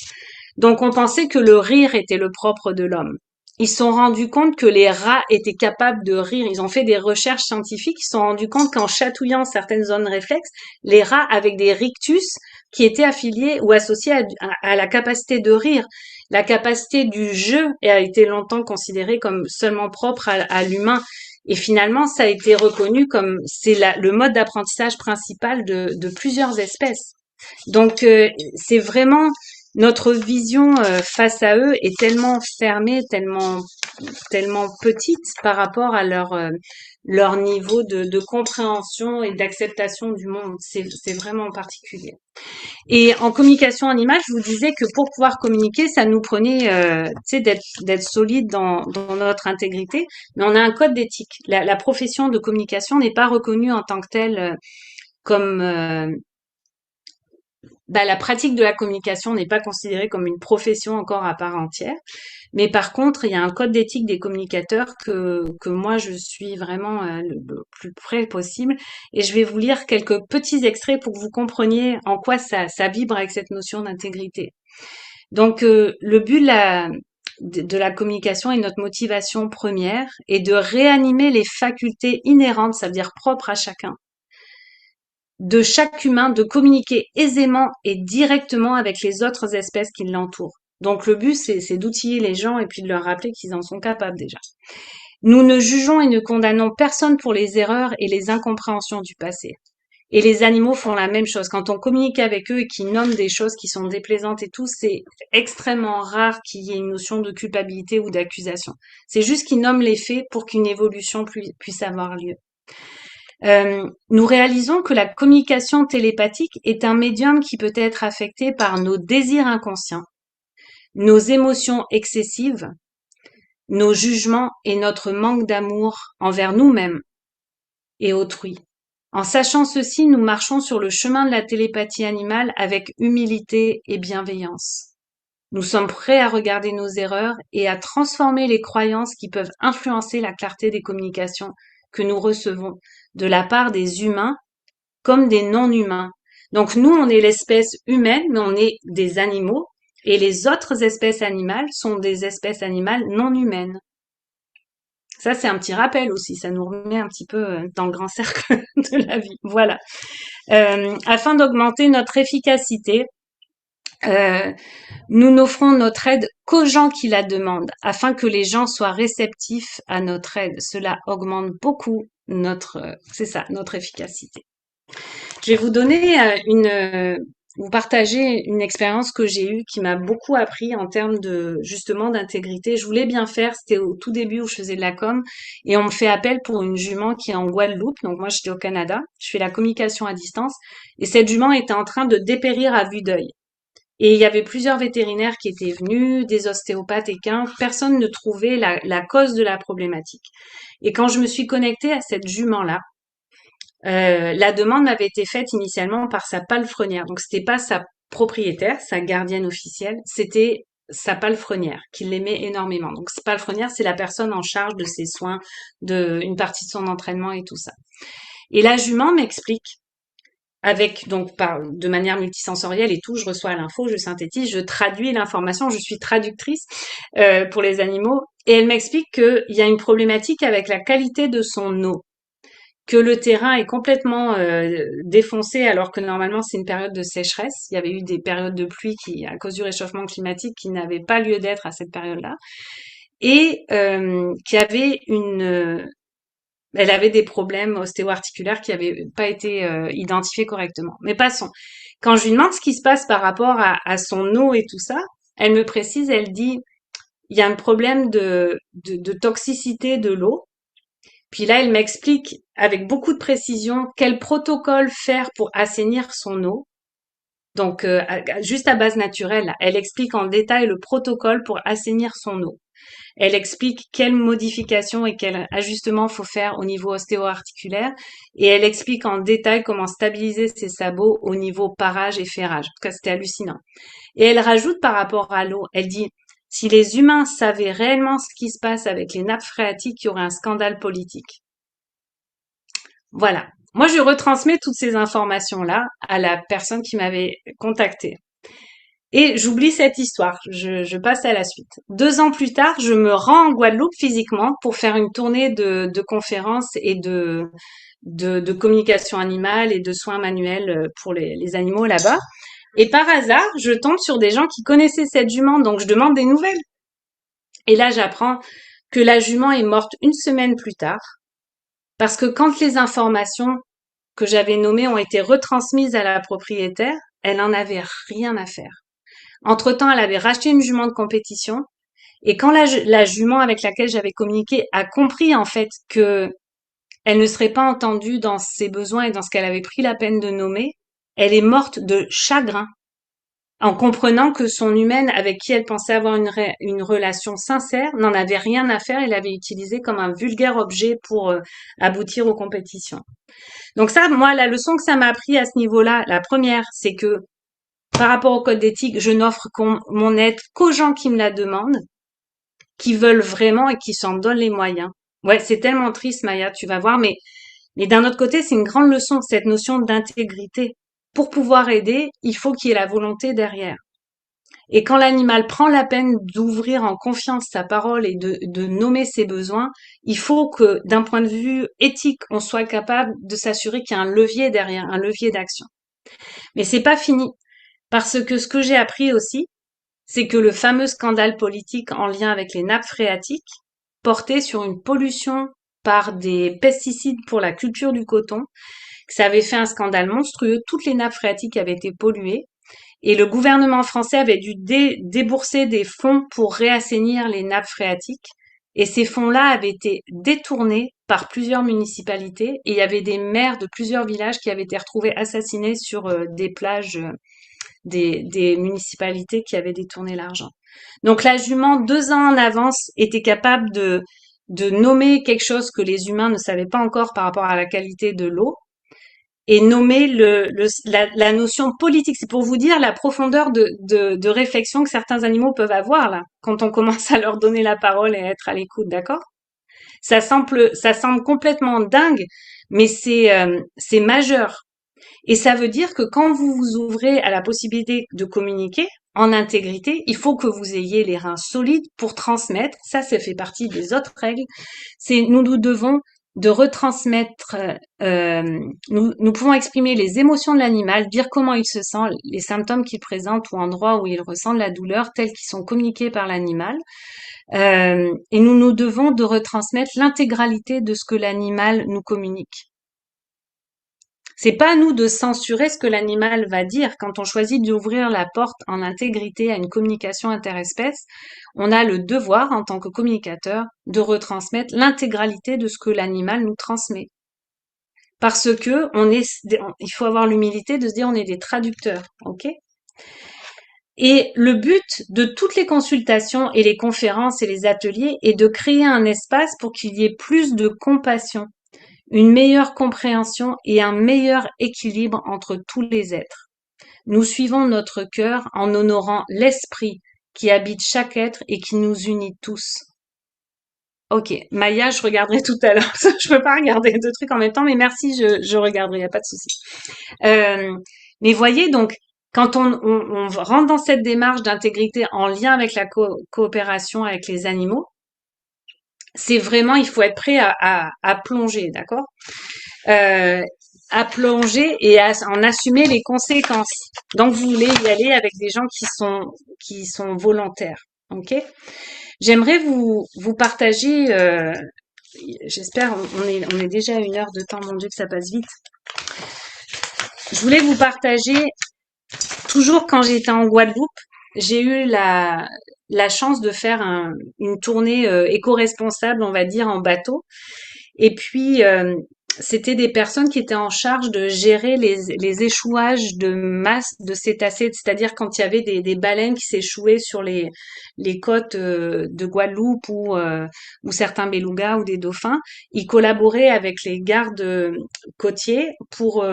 donc on pensait que le rire était le propre de l'homme. Ils se sont rendus compte que les rats étaient capables de rire. Ils ont fait des recherches scientifiques. Ils se sont rendus compte qu'en chatouillant certaines zones réflexes, les rats avec des rictus qui étaient affiliés ou associés à la capacité de rire. La capacité du jeu a été longtemps considérée comme seulement propre à l'humain. Et finalement, ça a été reconnu comme le mode d'apprentissage principal de plusieurs espèces. Donc, c'est vraiment notre vision face à eux est tellement fermée, tellement petite par rapport à leur niveau de compréhension et d'acceptation du monde. C'est vraiment particulier. Et en communication animale, je vous disais que pour pouvoir communiquer, ça nous prenait, tu sais, d'être solide dans notre intégrité. Mais on a un code d'éthique. La profession de communication n'est pas reconnue en tant que telle comme la pratique de la communication n'est pas considérée comme une profession encore à part entière. Mais par contre, il y a un code d'éthique des communicateurs que moi, je suis vraiment le plus près possible. Et je vais vous lire quelques petits extraits pour que vous compreniez en quoi ça vibre avec cette notion d'intégrité. Donc, le but de la communication et notre motivation première est de réanimer les facultés inhérentes, ça veut dire propres à chacun, de chaque humain de communiquer aisément et directement avec les autres espèces qui l'entourent. Donc le but, c'est d'outiller les gens et puis de leur rappeler qu'ils en sont capables déjà. Nous ne jugeons et ne condamnons personne pour les erreurs et les incompréhensions du passé. Et les animaux font la même chose. Quand on communique avec eux et qu'ils nomment des choses qui sont déplaisantes et tout, c'est extrêmement rare qu'il y ait une notion de culpabilité ou d'accusation. C'est juste qu'ils nomment les faits pour qu'une évolution puisse avoir lieu. Nous réalisons que la communication télépathique est un médium qui peut être affecté par nos désirs inconscients, nos émotions excessives, nos jugements et notre manque d'amour envers nous-mêmes et autrui. En sachant ceci, nous marchons sur le chemin de la télépathie animale avec humilité et bienveillance. Nous sommes prêts à regarder nos erreurs et à transformer les croyances qui peuvent influencer la clarté des communications que nous recevons de la part des humains comme des non-humains. Donc nous, on est l'espèce humaine, mais on est des animaux, et les autres espèces animales sont des espèces animales non humaines. Ça, c'est un petit rappel aussi, ça nous remet un petit peu dans le grand cercle de la vie. Voilà. Afin d'augmenter notre efficacité, nous n'offrons notre aide qu'aux gens qui la demandent, afin que les gens soient réceptifs à notre aide. Cela augmente beaucoup notre efficacité. Je vais vous donner vous partager une expérience que j'ai eue qui m'a beaucoup appris en termes de justement d'intégrité. Je voulais bien faire, c'était au tout début où je faisais de la com et on me fait appel pour une jument qui est en Guadeloupe. Donc moi j'étais au Canada, je fais la communication à distance et cette jument était en train de dépérir à vue d'œil. Et il y avait plusieurs vétérinaires qui étaient venus, des ostéopathes équins, personne ne trouvait la cause de la problématique. Et quand je me suis connectée à cette jument-là, la demande m'avait été faite initialement par sa palefrenière. Donc c'était pas sa propriétaire, sa gardienne officielle, c'était sa palefrenière qui l'aimait énormément. Donc sa palefrenière, c'est la personne en charge de ses soins, de une partie de son entraînement et tout ça. Et la jument m'explique de manière multisensorielle et tout, je reçois l'info, je synthétise, je traduis l'information, je suis traductrice pour les animaux, et elle m'explique qu'il y a une problématique avec la qualité de son eau, que le terrain est complètement défoncé alors que normalement c'est une période de sécheresse. Il y avait eu des périodes de pluie qui, à cause du réchauffement climatique, qui n'avaient pas lieu d'être à cette période-là, et qui avait elle avait des problèmes ostéo-articulaires qui n'avaient pas été identifiés correctement. Mais passons. Quand je lui demande ce qui se passe par rapport à son eau et tout ça, elle me précise, elle dit, il y a un problème de toxicité de l'eau. Puis là, elle m'explique avec beaucoup de précision quel protocole faire pour assainir son eau. Donc, juste à base naturelle, elle explique en détail le protocole pour assainir son eau. Elle explique quelles modifications et quels ajustements faut faire au niveau ostéo-articulaire et elle explique en détail comment stabiliser ses sabots au niveau parage et ferrage. En tout cas, c'était hallucinant. Et elle rajoute par rapport à l'eau, elle dit, si les humains savaient réellement ce qui se passe avec les nappes phréatiques, il y aurait un scandale politique. Voilà. Moi, je retransmets toutes ces informations-là à la personne qui m'avait contactée. Et j'oublie cette histoire, je passe à la suite. 2 ans plus tard, je me rends en Guadeloupe physiquement pour faire une tournée de conférences et de communication animale et de soins manuels pour les animaux là-bas. Et par hasard, je tombe sur des gens qui connaissaient cette jument, donc je demande des nouvelles. Et là, j'apprends que la jument est morte 1 semaine plus tard, parce que quand les informations que j'avais nommées ont été retransmises à la propriétaire, elle n'en avait rien à faire. Entre-temps, elle avait racheté une jument de compétition et quand la jument avec laquelle j'avais communiqué a compris en fait que elle ne serait pas entendue dans ses besoins et dans ce qu'elle avait pris la peine de nommer, elle est morte de chagrin en comprenant que son humaine avec qui elle pensait avoir une relation sincère n'en avait rien à faire et l'avait utilisé comme un vulgaire objet pour aboutir aux compétitions. Donc ça, moi, la leçon que ça m'a appris à ce niveau-là, la première, c'est que par rapport au code d'éthique, je n'offre mon aide qu'aux gens qui me la demandent, qui veulent vraiment et qui s'en donnent les moyens. Ouais, c'est tellement triste, Maya, tu vas voir, mais d'un autre côté, c'est une grande leçon, cette notion d'intégrité. Pour pouvoir aider, il faut qu'il y ait la volonté derrière. Et quand l'animal prend la peine d'ouvrir en confiance sa parole et de nommer ses besoins, il faut que, d'un point de vue éthique, on soit capable de s'assurer qu'il y a un levier derrière, un levier d'action. Mais c'est pas fini. Parce que ce que j'ai appris aussi, c'est que le fameux scandale politique en lien avec les nappes phréatiques portait sur une pollution par des pesticides pour la culture du coton, que ça avait fait un scandale monstrueux. Toutes les nappes phréatiques avaient été polluées. Et le gouvernement français avait dû débourser des fonds pour réassainir les nappes phréatiques. Et ces fonds-là avaient été détournés par plusieurs municipalités. Et il y avait des maires de plusieurs villages qui avaient été retrouvés assassinés sur des plages des municipalités qui avaient détourné l'argent. Donc la jument, 2 ans en avance, était capable de nommer quelque chose que les humains ne savaient pas encore par rapport à la qualité de l'eau et nommer la notion politique. C'est pour vous dire la profondeur de réflexion que certains animaux peuvent avoir là, quand on commence à leur donner la parole et à être à l'écoute, d'accord? Ça semble complètement dingue, mais c'est majeur. Et ça veut dire que quand vous vous ouvrez à la possibilité de communiquer en intégrité, il faut que vous ayez les reins solides pour transmettre. Ça fait partie des autres règles. Nous devons de retransmettre, nous pouvons exprimer les émotions de l'animal, dire comment il se sent, les symptômes qu'il présente ou endroits où il ressent de la douleur tels qu'ils sont communiqués par l'animal. Et nous devons de retransmettre l'intégralité de ce que l'animal nous communique. C'est pas à nous de censurer ce que l'animal va dire. Quand on choisit d'ouvrir la porte en intégrité à une communication interespèce, on a le devoir, en tant que communicateur, de retransmettre l'intégralité de ce que l'animal nous transmet. Parce que il faut avoir l'humilité de se dire on est des traducteurs, ok? Et le but de toutes les consultations et les conférences et les ateliers est de créer un espace pour qu'il y ait plus de compassion, une meilleure compréhension et un meilleur équilibre entre tous les êtres. Nous suivons notre cœur en honorant l'esprit qui habite chaque être et qui nous unit tous. Ok, Maya, je regarderai tout à l'heure. Je peux pas regarder deux trucs en même temps, mais merci, je regarderai, y a pas de souci. Mais voyez, donc, quand on rentre dans cette démarche d'intégrité en lien avec la coopération avec les animaux, c'est vraiment, il faut être prêt à plonger, d'accord? À plonger et à en assumer les conséquences. Donc, vous voulez y aller avec des gens qui sont volontaires, ok? J'aimerais vous partager, j'espère, on est déjà à 1 heure de temps, mon Dieu que ça passe vite. Je voulais vous partager, toujours quand j'étais en Guadeloupe, j'ai eu la chance de faire une tournée éco-responsable, on va dire, en bateau. Et puis, c'était des personnes qui étaient en charge de gérer les échouages de masse de cétacés, c'est-à-dire quand il y avait des baleines qui s'échouaient sur les côtes de Guadeloupe ou certains belugas ou des dauphins, ils collaboraient avec les gardes côtiers pour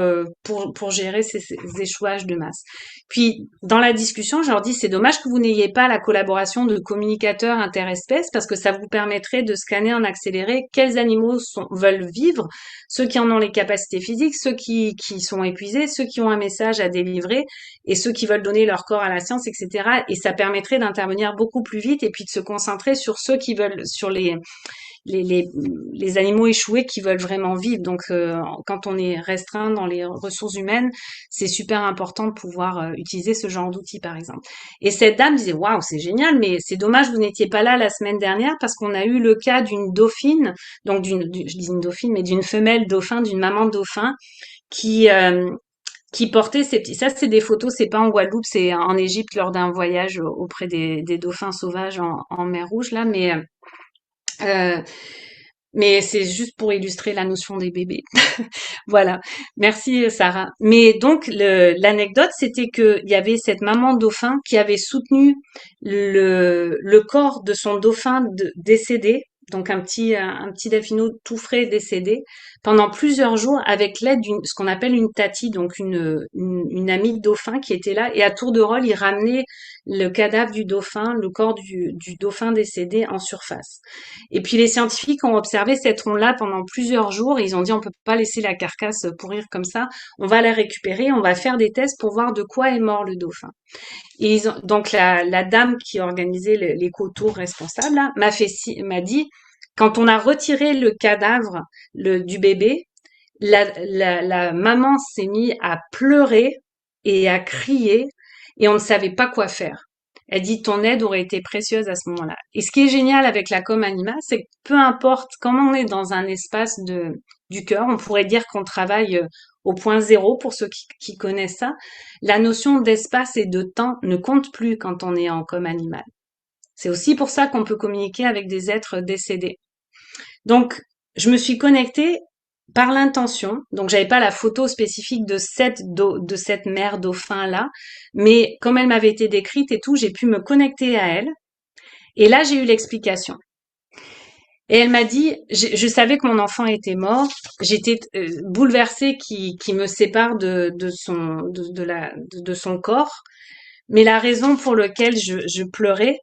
gérer ces échouages de masse. Puis, dans la discussion, je leur dis, c'est dommage que vous n'ayez pas la collaboration de communicateurs interespèces parce que ça vous permettrait de scanner en accéléré quels animaux veulent vivre, ceux qui en ont les capacités physiques, ceux qui sont épuisés, ceux qui ont un message à délivrer et ceux qui veulent donner leur corps à la science, etc. Et ça permettrait d'intervenir beaucoup plus vite et puis de se concentrer sur ceux qui veulent, sur les animaux échoués qui veulent vraiment vivre. Donc, quand on est restreint dans les ressources humaines, c'est super important de pouvoir utiliser ce genre d'outils, par exemple. Et cette dame disait, waouh, c'est génial, mais c'est dommage, vous n'étiez pas là la semaine dernière parce qu'on a eu le cas d'une dauphine, donc je dis une dauphine, mais d'une femelle dauphin, d'une maman dauphin qui portait ses petits. Ça, c'est des photos, c'est pas en Guadeloupe, c'est en Égypte lors d'un voyage auprès des dauphins sauvages en mer Rouge, là, mais c'est juste pour illustrer la notion des bébés. Voilà. Merci, Sarah. Mais donc, l'anecdote, c'était que il y avait cette maman dauphin qui avait soutenu le corps de son dauphin décédé, donc un petit delphino tout frais décédé, pendant plusieurs jours avec l'aide ce qu'on appelle une tati, donc une amie de dauphin qui était là. Et à tour de rôle, il ramenait le cadavre du dauphin, le corps du dauphin décédé en surface. Et puis les scientifiques ont observé cette ronde-là pendant plusieurs jours et ils ont dit on peut pas laisser la carcasse pourrir comme ça, on va la récupérer, on va faire des tests pour voir de quoi est mort le dauphin. Et donc la dame qui organisait l'éco-tour responsable là, m'a dit quand on a retiré le cadavre du bébé, la maman s'est mise à pleurer et à crier et on ne savait pas quoi faire. Elle dit ton aide aurait été précieuse à ce moment-là. Et ce qui est génial avec la com anima, c'est que peu importe comment on est dans un espace du cœur, on pourrait dire qu'on travaille au point zéro pour ceux qui connaissent ça. La notion d'espace et de temps ne compte plus quand on est en com animal. C'est aussi pour ça qu'on peut communiquer avec des êtres décédés. Donc, je me suis connectée par l'intention. Donc, j'avais pas la photo spécifique de cette mère dauphin là, mais comme elle m'avait été décrite et tout, j'ai pu me connecter à elle. Et là, j'ai eu l'explication. Et elle m'a dit, je savais que mon enfant était mort. J'étais bouleversée qui me sépare de son corps. Mais la raison pour laquelle je pleurais,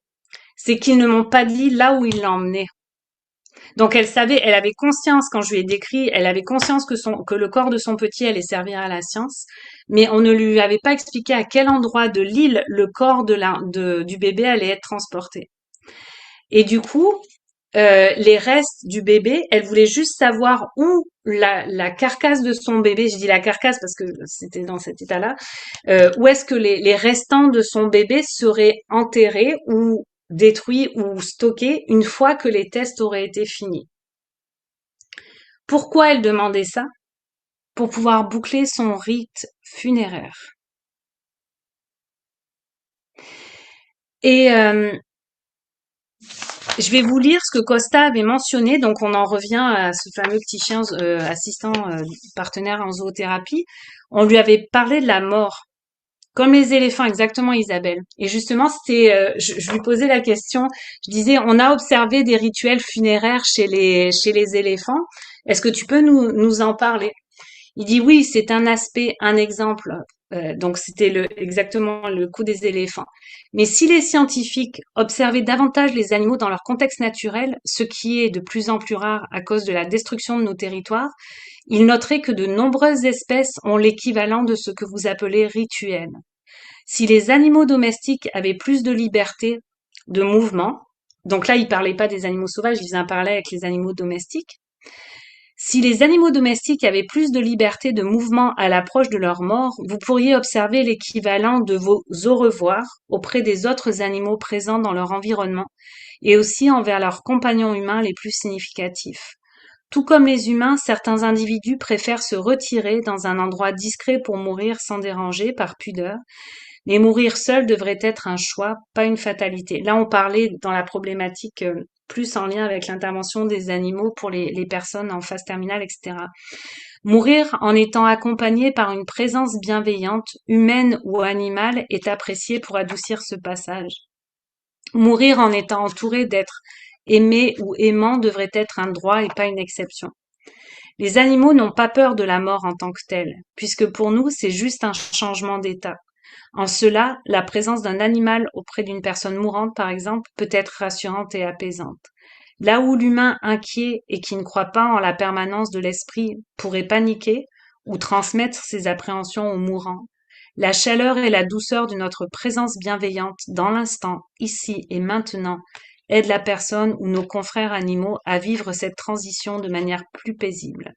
c'est qu'ils ne m'ont pas dit là où ils l'emmenaient. Donc elle savait, elle avait conscience quand je lui ai décrit, elle avait conscience que le corps de son petit allait servir à la science, mais on ne lui avait pas expliqué à quel endroit de l'île le corps du bébé allait être transporté. Et du coup, les restes du bébé, elle voulait juste savoir où la carcasse de son bébé, je dis la carcasse parce que c'était dans cet état-là, où est-ce que les restants de son bébé seraient enterrés ou détruits ou stockés une fois que les tests auraient été finis. Pourquoi elle demandait ça? Pour pouvoir boucler son rite funéraire. Et je vais vous lire ce que Costa avait mentionné. Donc, on en revient à ce fameux petit chien assistant partenaire en zoothérapie. On lui avait parlé de la mort, comme les éléphants, exactement, Isabelle. Et justement, c'était, je lui posais la question. Je disais, on a observé des rituels funéraires chez les éléphants. Est-ce que tu peux nous en parler? Il dit oui, c'est un aspect, un exemple. Donc c'était exactement le coup des éléphants. Mais si les scientifiques observaient davantage les animaux dans leur contexte naturel, ce qui est de plus en plus rare à cause de la destruction de nos territoires, ils noteraient que de nombreuses espèces ont l'équivalent de ce que vous appelez rituel. Si les animaux domestiques avaient plus de liberté de mouvement, donc là il parlait pas des animaux sauvages, il en parlait avec les animaux domestiques. Si les animaux domestiques avaient plus de liberté de mouvement à l'approche de leur mort, vous pourriez observer l'équivalent de vos au revoir auprès des autres animaux présents dans leur environnement et aussi envers leurs compagnons humains les plus significatifs. Tout comme les humains, certains individus préfèrent se retirer dans un endroit discret pour mourir sans déranger par pudeur, mais mourir seul devrait être un choix, pas une fatalité. Là, on parlait dans la problématique plus en lien avec l'intervention des animaux pour les personnes en phase terminale, etc. Mourir en étant accompagné par une présence bienveillante, humaine ou animale, est apprécié pour adoucir ce passage. Mourir en étant entouré d'êtres aimés ou aimants devrait être un droit et pas une exception. Les animaux n'ont pas peur de la mort en tant que telle, puisque pour nous, c'est juste un changement d'état. En cela, la présence d'un animal auprès d'une personne mourante, par exemple, peut être rassurante et apaisante. Là où l'humain inquiet et qui ne croit pas en la permanence de l'esprit pourrait paniquer ou transmettre ses appréhensions aux mourants, la chaleur et la douceur de notre présence bienveillante dans l'instant, ici et maintenant, aident la personne ou nos confrères animaux à vivre cette transition de manière plus paisible.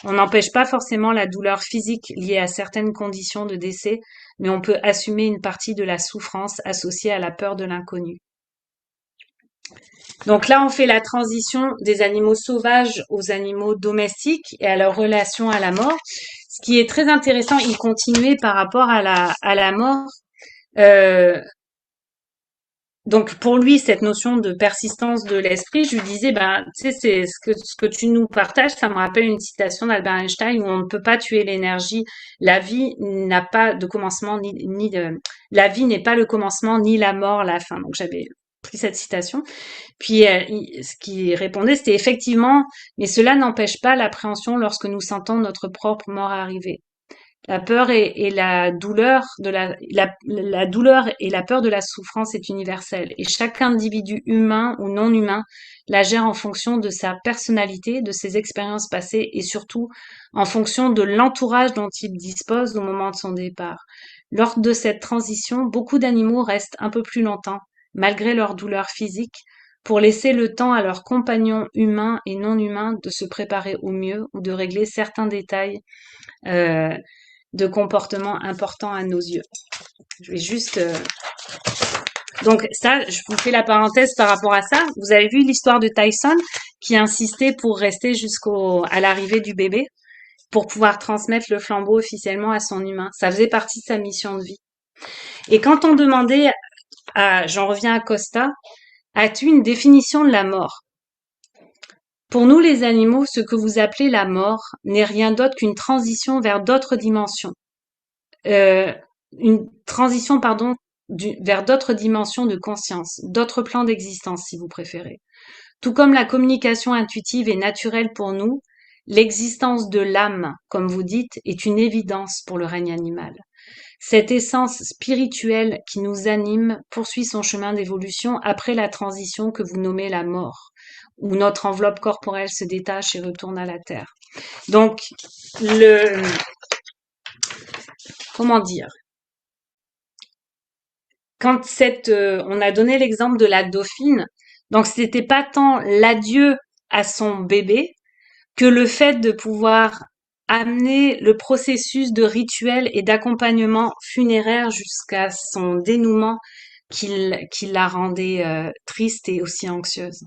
On n'empêche pas forcément la douleur physique liée à certaines conditions de décès, mais on peut assumer une partie de la souffrance associée à la peur de l'inconnu. Donc là, on fait la transition des animaux sauvages aux animaux domestiques et à leur relation à la mort. Ce qui est très intéressant, il continuait par rapport à la mort. Donc pour lui, cette notion de persistance de l'esprit, je lui disais, ben, tu sais, c'est ce que tu nous partages, ça me rappelle une citation d'Albert Einstein où on ne peut pas tuer l'énergie. La vie n'a pas de commencement la vie n'est pas le commencement ni la mort la fin. Donc j'avais pris cette citation. Puis ce qu'il répondait, c'était effectivement, mais cela n'empêche pas l'appréhension lorsque nous sentons notre propre mort arriver. La peur et la douleur la douleur et la peur de la souffrance est universelle et chaque individu humain ou non humain la gère en fonction de sa personnalité, de ses expériences passées et surtout en fonction de l'entourage dont il dispose au moment de son départ. Lors de cette transition, beaucoup d'animaux restent un peu plus longtemps, malgré leur douleur physique, pour laisser le temps à leurs compagnons humains et non humains de se préparer au mieux ou de régler certains détails de comportements importants à nos yeux. Je vais juste Donc ça, je vous fais la parenthèse par rapport à ça. Vous avez vu l'histoire de Tyson qui insistait pour rester à l'arrivée du bébé, pour pouvoir transmettre le flambeau officiellement à son humain. Ça faisait partie de sa mission de vie. Et quand on demandait j'en reviens à Costa, as-tu une définition de la mort? Pour nous, les animaux, ce que vous appelez la mort n'est rien d'autre qu'une transition vers d'autres dimensions. Euh, une transition, pardon, vers d'autres dimensions de conscience, d'autres plans d'existence, si vous préférez. Tout comme la communication intuitive est naturelle pour nous, l'existence de l'âme, comme vous dites, est une évidence pour le règne animal. Cette essence spirituelle qui nous anime poursuit son chemin d'évolution après la transition que vous nommez la mort, où notre enveloppe corporelle se détache et retourne à la terre. Donc, comment dire? Quand on a donné l'exemple de la dauphine, donc c'était pas tant l'adieu à son bébé que le fait de pouvoir amener le processus de rituel et d'accompagnement funéraire jusqu'à son dénouement qui la rendait triste et aussi anxieuse.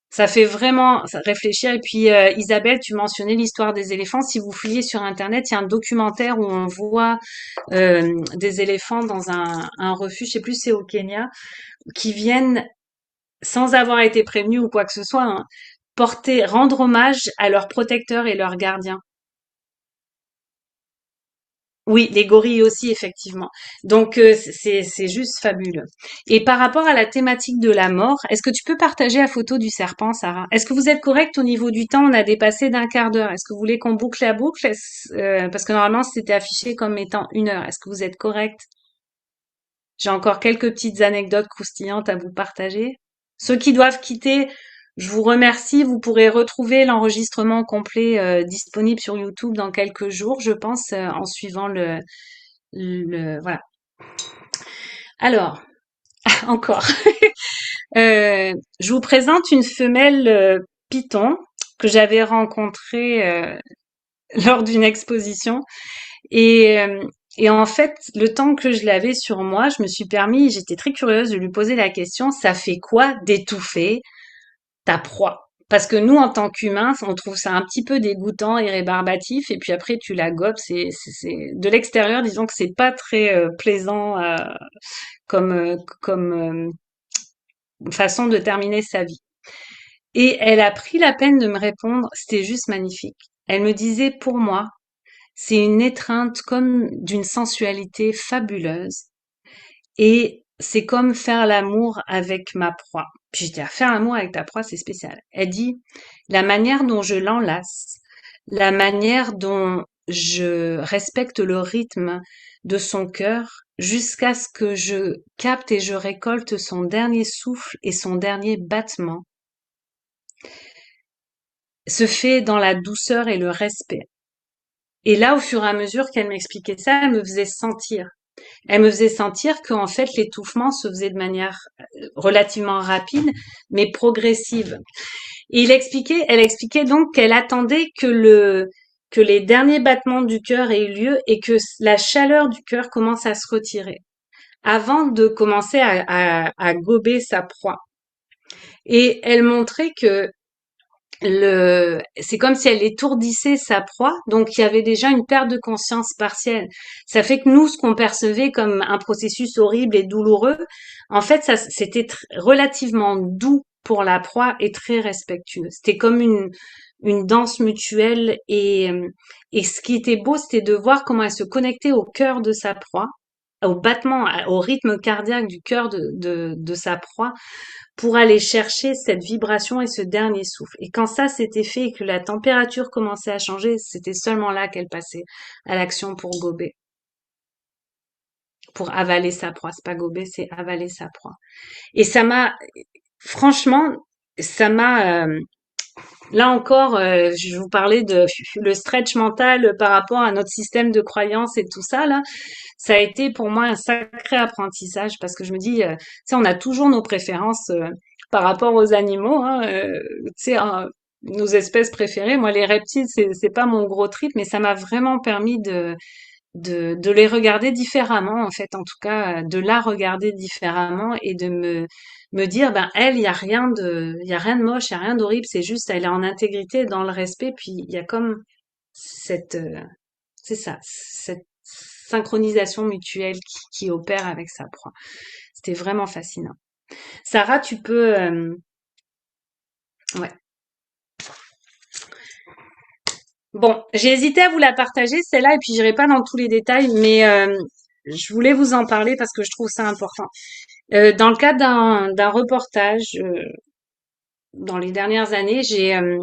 Ça fait vraiment réfléchir. Et puis, Isabelle, tu mentionnais l'histoire des éléphants. Si vous fouillez sur Internet, il y a un documentaire où on voit des éléphants dans un refuge, je sais plus si c'est au Kenya, qui viennent, sans avoir été prévenus ou quoi que ce soit, hein, rendre hommage à leurs protecteurs et leurs gardiens. Oui, les gorilles aussi, effectivement. Donc, c'est juste fabuleux. Et par rapport à la thématique de la mort, est-ce que tu peux partager la photo du serpent, Sarah? Est-ce que vous êtes correct au niveau du temps? On a dépassé d'un quart d'heure. Est-ce que vous voulez qu'on boucle la boucle? Parce que normalement, c'était affiché comme étant 1 heure. Est-ce que vous êtes correct? J'ai encore quelques petites anecdotes croustillantes à vous partager. Ceux qui doivent quitter, je vous remercie. Vous pourrez retrouver l'enregistrement complet disponible sur YouTube dans quelques jours, je pense, en suivant voilà. Alors, encore. Je vous présente une femelle python que j'avais rencontrée lors d'une exposition. Et, euh, et en fait, le temps que je l'avais sur moi, j'étais très curieuse de lui poser la question, ça fait quoi d'étouffer ta proie? Parce que nous, en tant qu'humains, on trouve ça un petit peu dégoûtant et rébarbatif, et puis après, tu la gobes, de l'extérieur, disons que c'est pas très plaisant comme façon de terminer sa vie. Et elle a pris la peine de me répondre, c'était juste magnifique. Elle me disait, pour moi, c'est une étreinte comme d'une sensualité fabuleuse. Et c'est comme faire l'amour avec ma proie. Puis j'étais à faire l'amour avec ta proie, c'est spécial. Elle dit, la manière dont je l'enlace, la manière dont je respecte le rythme de son cœur jusqu'à ce que je capte et je récolte son dernier souffle et son dernier battement, se fait dans la douceur et le respect. Et là, au fur et à mesure qu'elle m'expliquait ça, elle me faisait sentir. Elle me faisait sentir qu'en fait, l'étouffement se faisait de manière relativement rapide, mais progressive. Et elle expliquait donc qu'elle attendait que les derniers battements du cœur aient eu lieu et que la chaleur du cœur commence à se retirer avant de commencer à gober sa proie. Et elle montrait que c'est comme si elle étourdissait sa proie, donc il y avait déjà une perte de conscience partielle. Ça fait que nous, ce qu'on percevait comme un processus horrible et douloureux, en fait, c'était relativement doux pour la proie et très respectueux. C'était comme une danse mutuelle et ce qui était beau, c'était de voir comment elle se connectait au cœur de sa proie, au battement, au rythme cardiaque du cœur de sa proie pour aller chercher cette vibration et ce dernier souffle. Et quand ça s'était fait et que la température commençait à changer, c'était seulement là qu'elle passait à l'action pour gober, pour avaler sa proie. C'est pas gober, c'est avaler sa proie. Et franchement, ça m'a, là encore, je vous parlais de le stretch mental par rapport à notre système de croyances et tout ça, là. Ça a été pour moi un sacré apprentissage parce que je me dis, tu sais, on a toujours nos préférences par rapport aux animaux, hein, tu sais, nos espèces préférées. Moi, les reptiles, c'est pas mon gros trip, mais ça m'a vraiment permis de les regarder différemment, en fait, en tout cas, de la regarder différemment et de me dire, ben, elle, il y a rien de moche, il y a rien d'horrible, c'est juste, elle est en intégrité, dans le respect, puis il y a comme cette, c'est ça, cette synchronisation mutuelle qui opère avec sa proie. C'était vraiment fascinant. Sarah, tu peux, ouais. Bon, j'ai hésité à vous la partager, celle-là, et puis j'irai pas dans tous les détails, mais je voulais vous en parler parce que je trouve ça important. Dans le cadre d'un reportage, dans les dernières années, je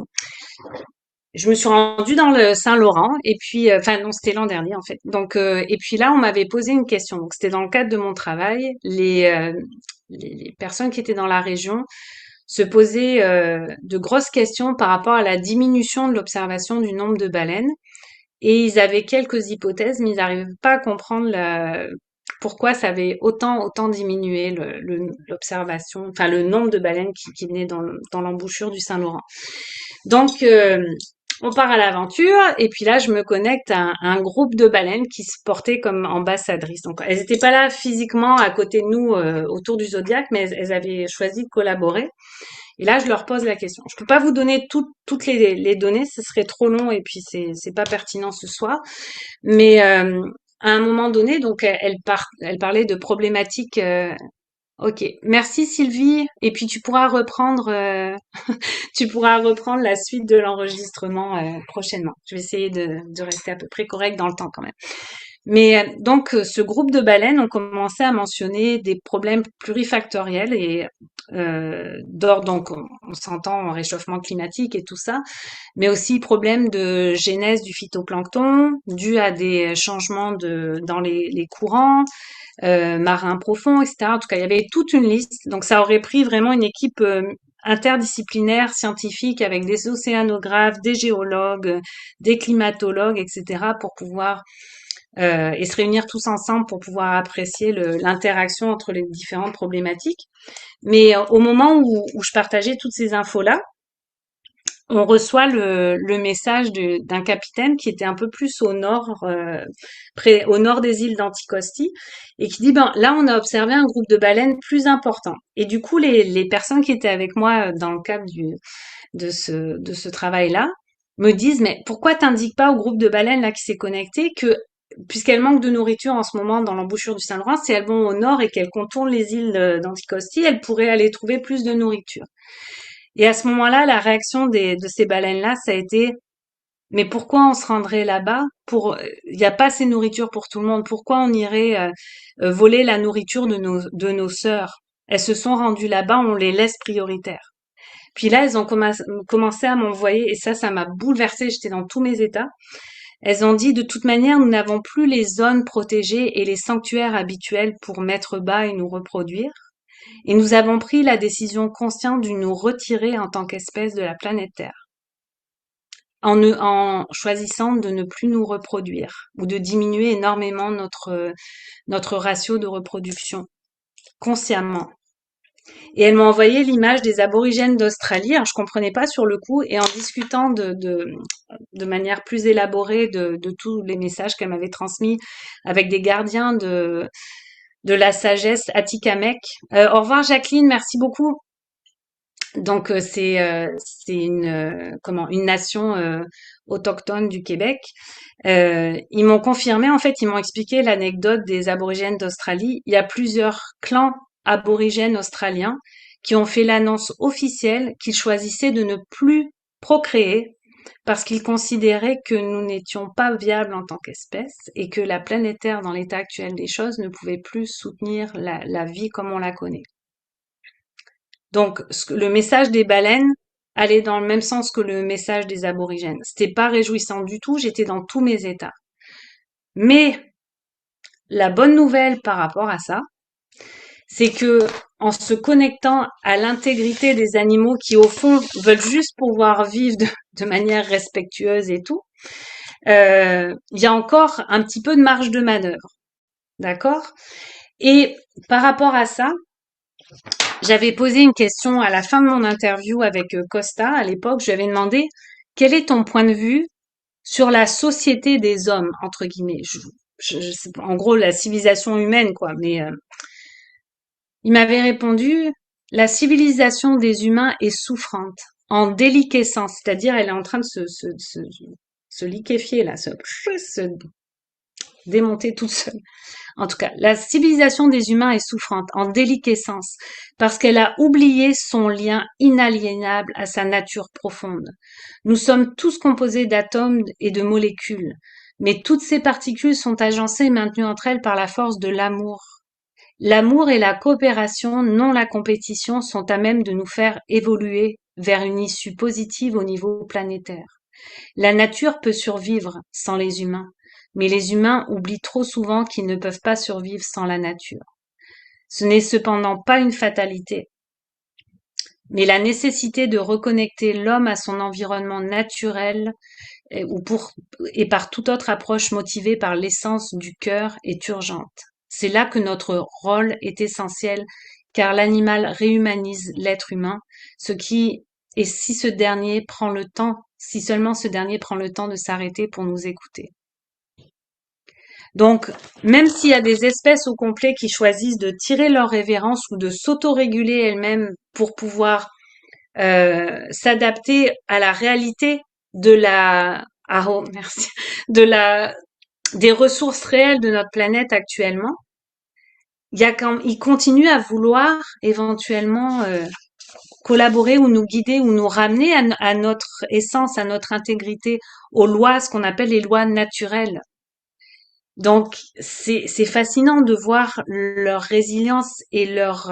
me suis rendue dans le Saint-Laurent, et puis, enfin non, c'était l'an dernier en fait. Donc, et puis là, on m'avait posé une question. Donc, c'était dans le cadre de mon travail. Les personnes qui étaient dans la région se posaient de grosses questions par rapport à la diminution de l'observation du nombre de baleines. Et ils avaient quelques hypothèses, mais ils n'arrivaient pas à comprendre pourquoi ça avait autant diminué l'observation, enfin le nombre de baleines qui venaient dans l'embouchure du Saint-Laurent. Donc, on part à l'aventure, et puis là, je me connecte à un groupe de baleines qui se portaient comme ambassadrices. Donc, elles n'étaient pas là physiquement à côté de nous, autour du Zodiac, mais elles avaient choisi de collaborer. Et là, je leur pose la question. Je peux pas vous donner toutes les données, ce serait trop long et puis c'est pas pertinent ce soir. Mais à un moment donné, donc elle parlait de problématiques. Ok, merci Sylvie. Et puis tu pourras reprendre, tu pourras reprendre la suite de l'enregistrement prochainement. Je vais essayer de rester à peu près correct dans le temps quand même. Mais donc, ce groupe de baleines ont commencé à mentionner des problèmes plurifactoriels et d'ordre, donc on s'entend en réchauffement climatique et tout ça, mais aussi problèmes de genèse du phytoplancton dû à des changements dans les courants marins profonds, etc. En tout cas, il y avait toute une liste. Donc, ça aurait pris vraiment une équipe interdisciplinaire, scientifique, avec des océanographes, des géologues, des climatologues, etc., pour pouvoir et se réunir tous ensemble pour pouvoir apprécier l'interaction entre les différentes problématiques. Mais au moment où je partageais toutes ces infos-là, on reçoit le message d'un capitaine qui était un peu plus au nord, au nord des îles d'Anticosti, et qui dit, ben là, on a observé un groupe de baleines plus important. Et du coup, les personnes qui étaient avec moi dans le cadre de ce travail-là me disent, mais pourquoi t'indiques pas au groupe de baleines là qui s'est connecté que puisqu'elles manquent de nourriture en ce moment dans l'embouchure du Saint-Laurent, si elles vont au nord et qu'elles contournent les îles d'Anticosti, elles pourraient aller trouver plus de nourriture. Et à ce moment-là, la réaction de ces baleines-là, ça a été, mais pourquoi on se rendrait là-bas il n'y a pas assez de nourriture pour tout le monde. Pourquoi on irait voler la nourriture de nos sœurs? Elles se sont rendues là-bas, on les laisse prioritaires. Puis là, elles ont commencé à m'envoyer, et ça m'a bouleversée, j'étais dans tous mes états. Elles ont dit, de toute manière, nous n'avons plus les zones protégées et les sanctuaires habituels pour mettre bas et nous reproduire. Et nous avons pris la décision consciente de nous retirer en tant qu'espèce de la planète Terre, en choisissant de ne plus nous reproduire ou de diminuer énormément notre ratio de reproduction, consciemment. Et elle m'a envoyé l'image des aborigènes d'Australie. Alors, je comprenais pas sur le coup. Et en discutant de manière plus élaborée de tous les messages qu'elle m'avait transmis avec des gardiens de la sagesse Atikamekw. Au revoir Jacqueline, merci beaucoup. Donc, c'est une nation autochtone du Québec. Ils m'ont confirmé, en fait, ils m'ont expliqué l'anecdote des aborigènes d'Australie. Il y a plusieurs clans aborigènes australiens qui ont fait l'annonce officielle qu'ils choisissaient de ne plus procréer parce qu'ils considéraient que nous n'étions pas viables en tant qu'espèce et que la planète Terre, dans l'état actuel des choses, ne pouvait plus soutenir la vie comme on la connaît. Donc, le message des baleines allait dans le même sens que le message des aborigènes. C'était pas réjouissant du tout, j'étais dans tous mes états. Mais la bonne nouvelle par rapport à ça, c'est que en se connectant à l'intégrité des animaux qui au fond veulent juste pouvoir vivre de manière respectueuse et tout, il y a encore un petit peu de marge de manœuvre, d'accord? Et par rapport à ça, j'avais posé une question à la fin de mon interview avec Costa à l'époque. Je lui avais demandé quel est ton point de vue sur la société des hommes entre guillemets. en gros, la civilisation humaine, quoi. Mais il m'avait répondu, la civilisation des humains est souffrante, en déliquescence, c'est-à-dire elle est en train de se liquéfier, là, se démonter toute seule. En tout cas, la civilisation des humains est souffrante, en déliquescence, parce qu'elle a oublié son lien inaliénable à sa nature profonde. Nous sommes tous composés d'atomes et de molécules, mais toutes ces particules sont agencées et maintenues entre elles par la force de l'amour. L'amour et la coopération, non la compétition, sont à même de nous faire évoluer vers une issue positive au niveau planétaire. La nature peut survivre sans les humains, mais les humains oublient trop souvent qu'ils ne peuvent pas survivre sans la nature. Ce n'est cependant pas une fatalité, mais la nécessité de reconnecter l'homme à son environnement naturel et par toute autre approche motivée par l'essence du cœur est urgente. C'est là que notre rôle est essentiel, car l'animal réhumanise l'être humain, et si ce dernier prend le temps, si seulement ce dernier prend le temps de s'arrêter pour nous écouter. Donc, même s'il y a des espèces au complet qui choisissent de tirer leur révérence ou de s'autoréguler elles-mêmes pour pouvoir s'adapter à la réalité de merci, des ressources réelles de notre planète actuellement, ils continuent à vouloir éventuellement collaborer ou nous guider ou nous ramener à notre essence, à notre intégrité, aux lois, ce qu'on appelle les lois naturelles. Donc, c'est fascinant de voir leur résilience et leur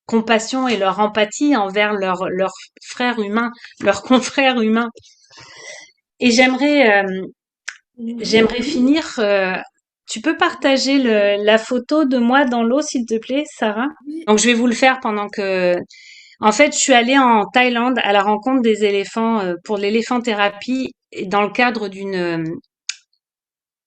compassion et leur empathie envers leurs frères humains, leurs confrères humains. Et j'aimerais finir. Tu peux partager la photo de moi dans l'eau, s'il te plaît, Sarah? Oui. Donc, je vais vous le faire pendant que. En fait, je suis allée en Thaïlande à la rencontre des éléphants pour l'éléphanthérapie dans le cadre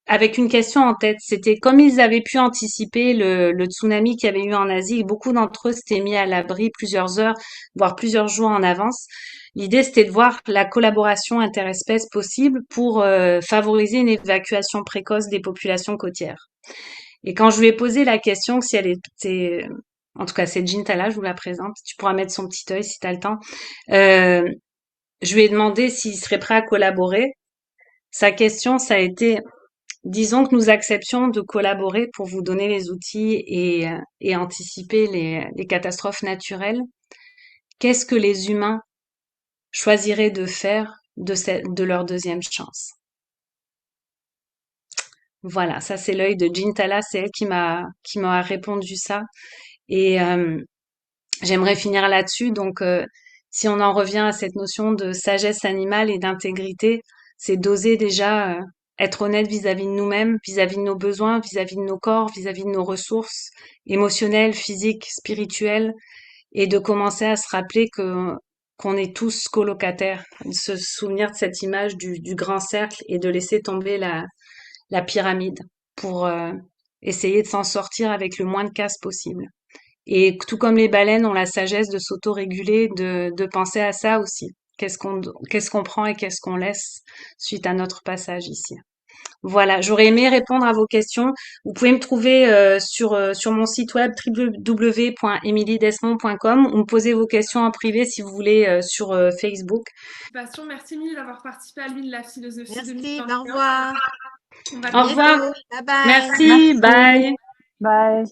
avec une question en tête. C'était comme ils avaient pu anticiper le tsunami qu'il y avait eu en Asie, beaucoup d'entre eux s'étaient mis à l'abri plusieurs heures, voire plusieurs jours en avance. L'idée, c'était de voir la collaboration interespèces possible pour favoriser une évacuation précoce des populations côtières. Et quand je lui ai posé la question, si elle était, en tout cas, c'est Jintala, je vous la présente. Tu pourras mettre son petit œil si tu as le temps. Je lui ai demandé s'il serait prêt à collaborer. Sa question, ça a été, disons que nous acceptions de collaborer pour vous donner les outils et anticiper les catastrophes naturelles. Qu'est-ce que les humains choisiraient de faire de leur deuxième chance? Voilà, ça c'est l'œil de Jintala, c'est elle qui m'a répondu ça. Et j'aimerais finir là-dessus. Donc, si on en revient à cette notion de sagesse animale et d'intégrité, c'est d'oser déjà être honnête vis-à-vis de nous-mêmes, vis-à-vis de nos besoins, vis-à-vis de nos corps, vis-à-vis de nos ressources émotionnelles, physiques, spirituelles, et de commencer à se rappeler qu'on est tous colocataires, de se souvenir de cette image du grand cercle et de laisser tomber la pyramide pour essayer de s'en sortir avec le moins de casse possible. Et tout comme les baleines ont la sagesse de s'autoréguler, de penser à ça aussi. Qu'est-ce qu'on prend et qu'est-ce qu'on laisse suite à notre passage ici. Voilà, j'aurais aimé répondre à vos questions. Vous pouvez me trouver sur mon site web www.emilydesmond.com ou me poser vos questions en privé si vous voulez sur Facebook. Merci Émilie d'avoir participé à l'Huile de la philosophie. Merci, au revoir. Au revoir. Bye bye. Merci, bye. Bye.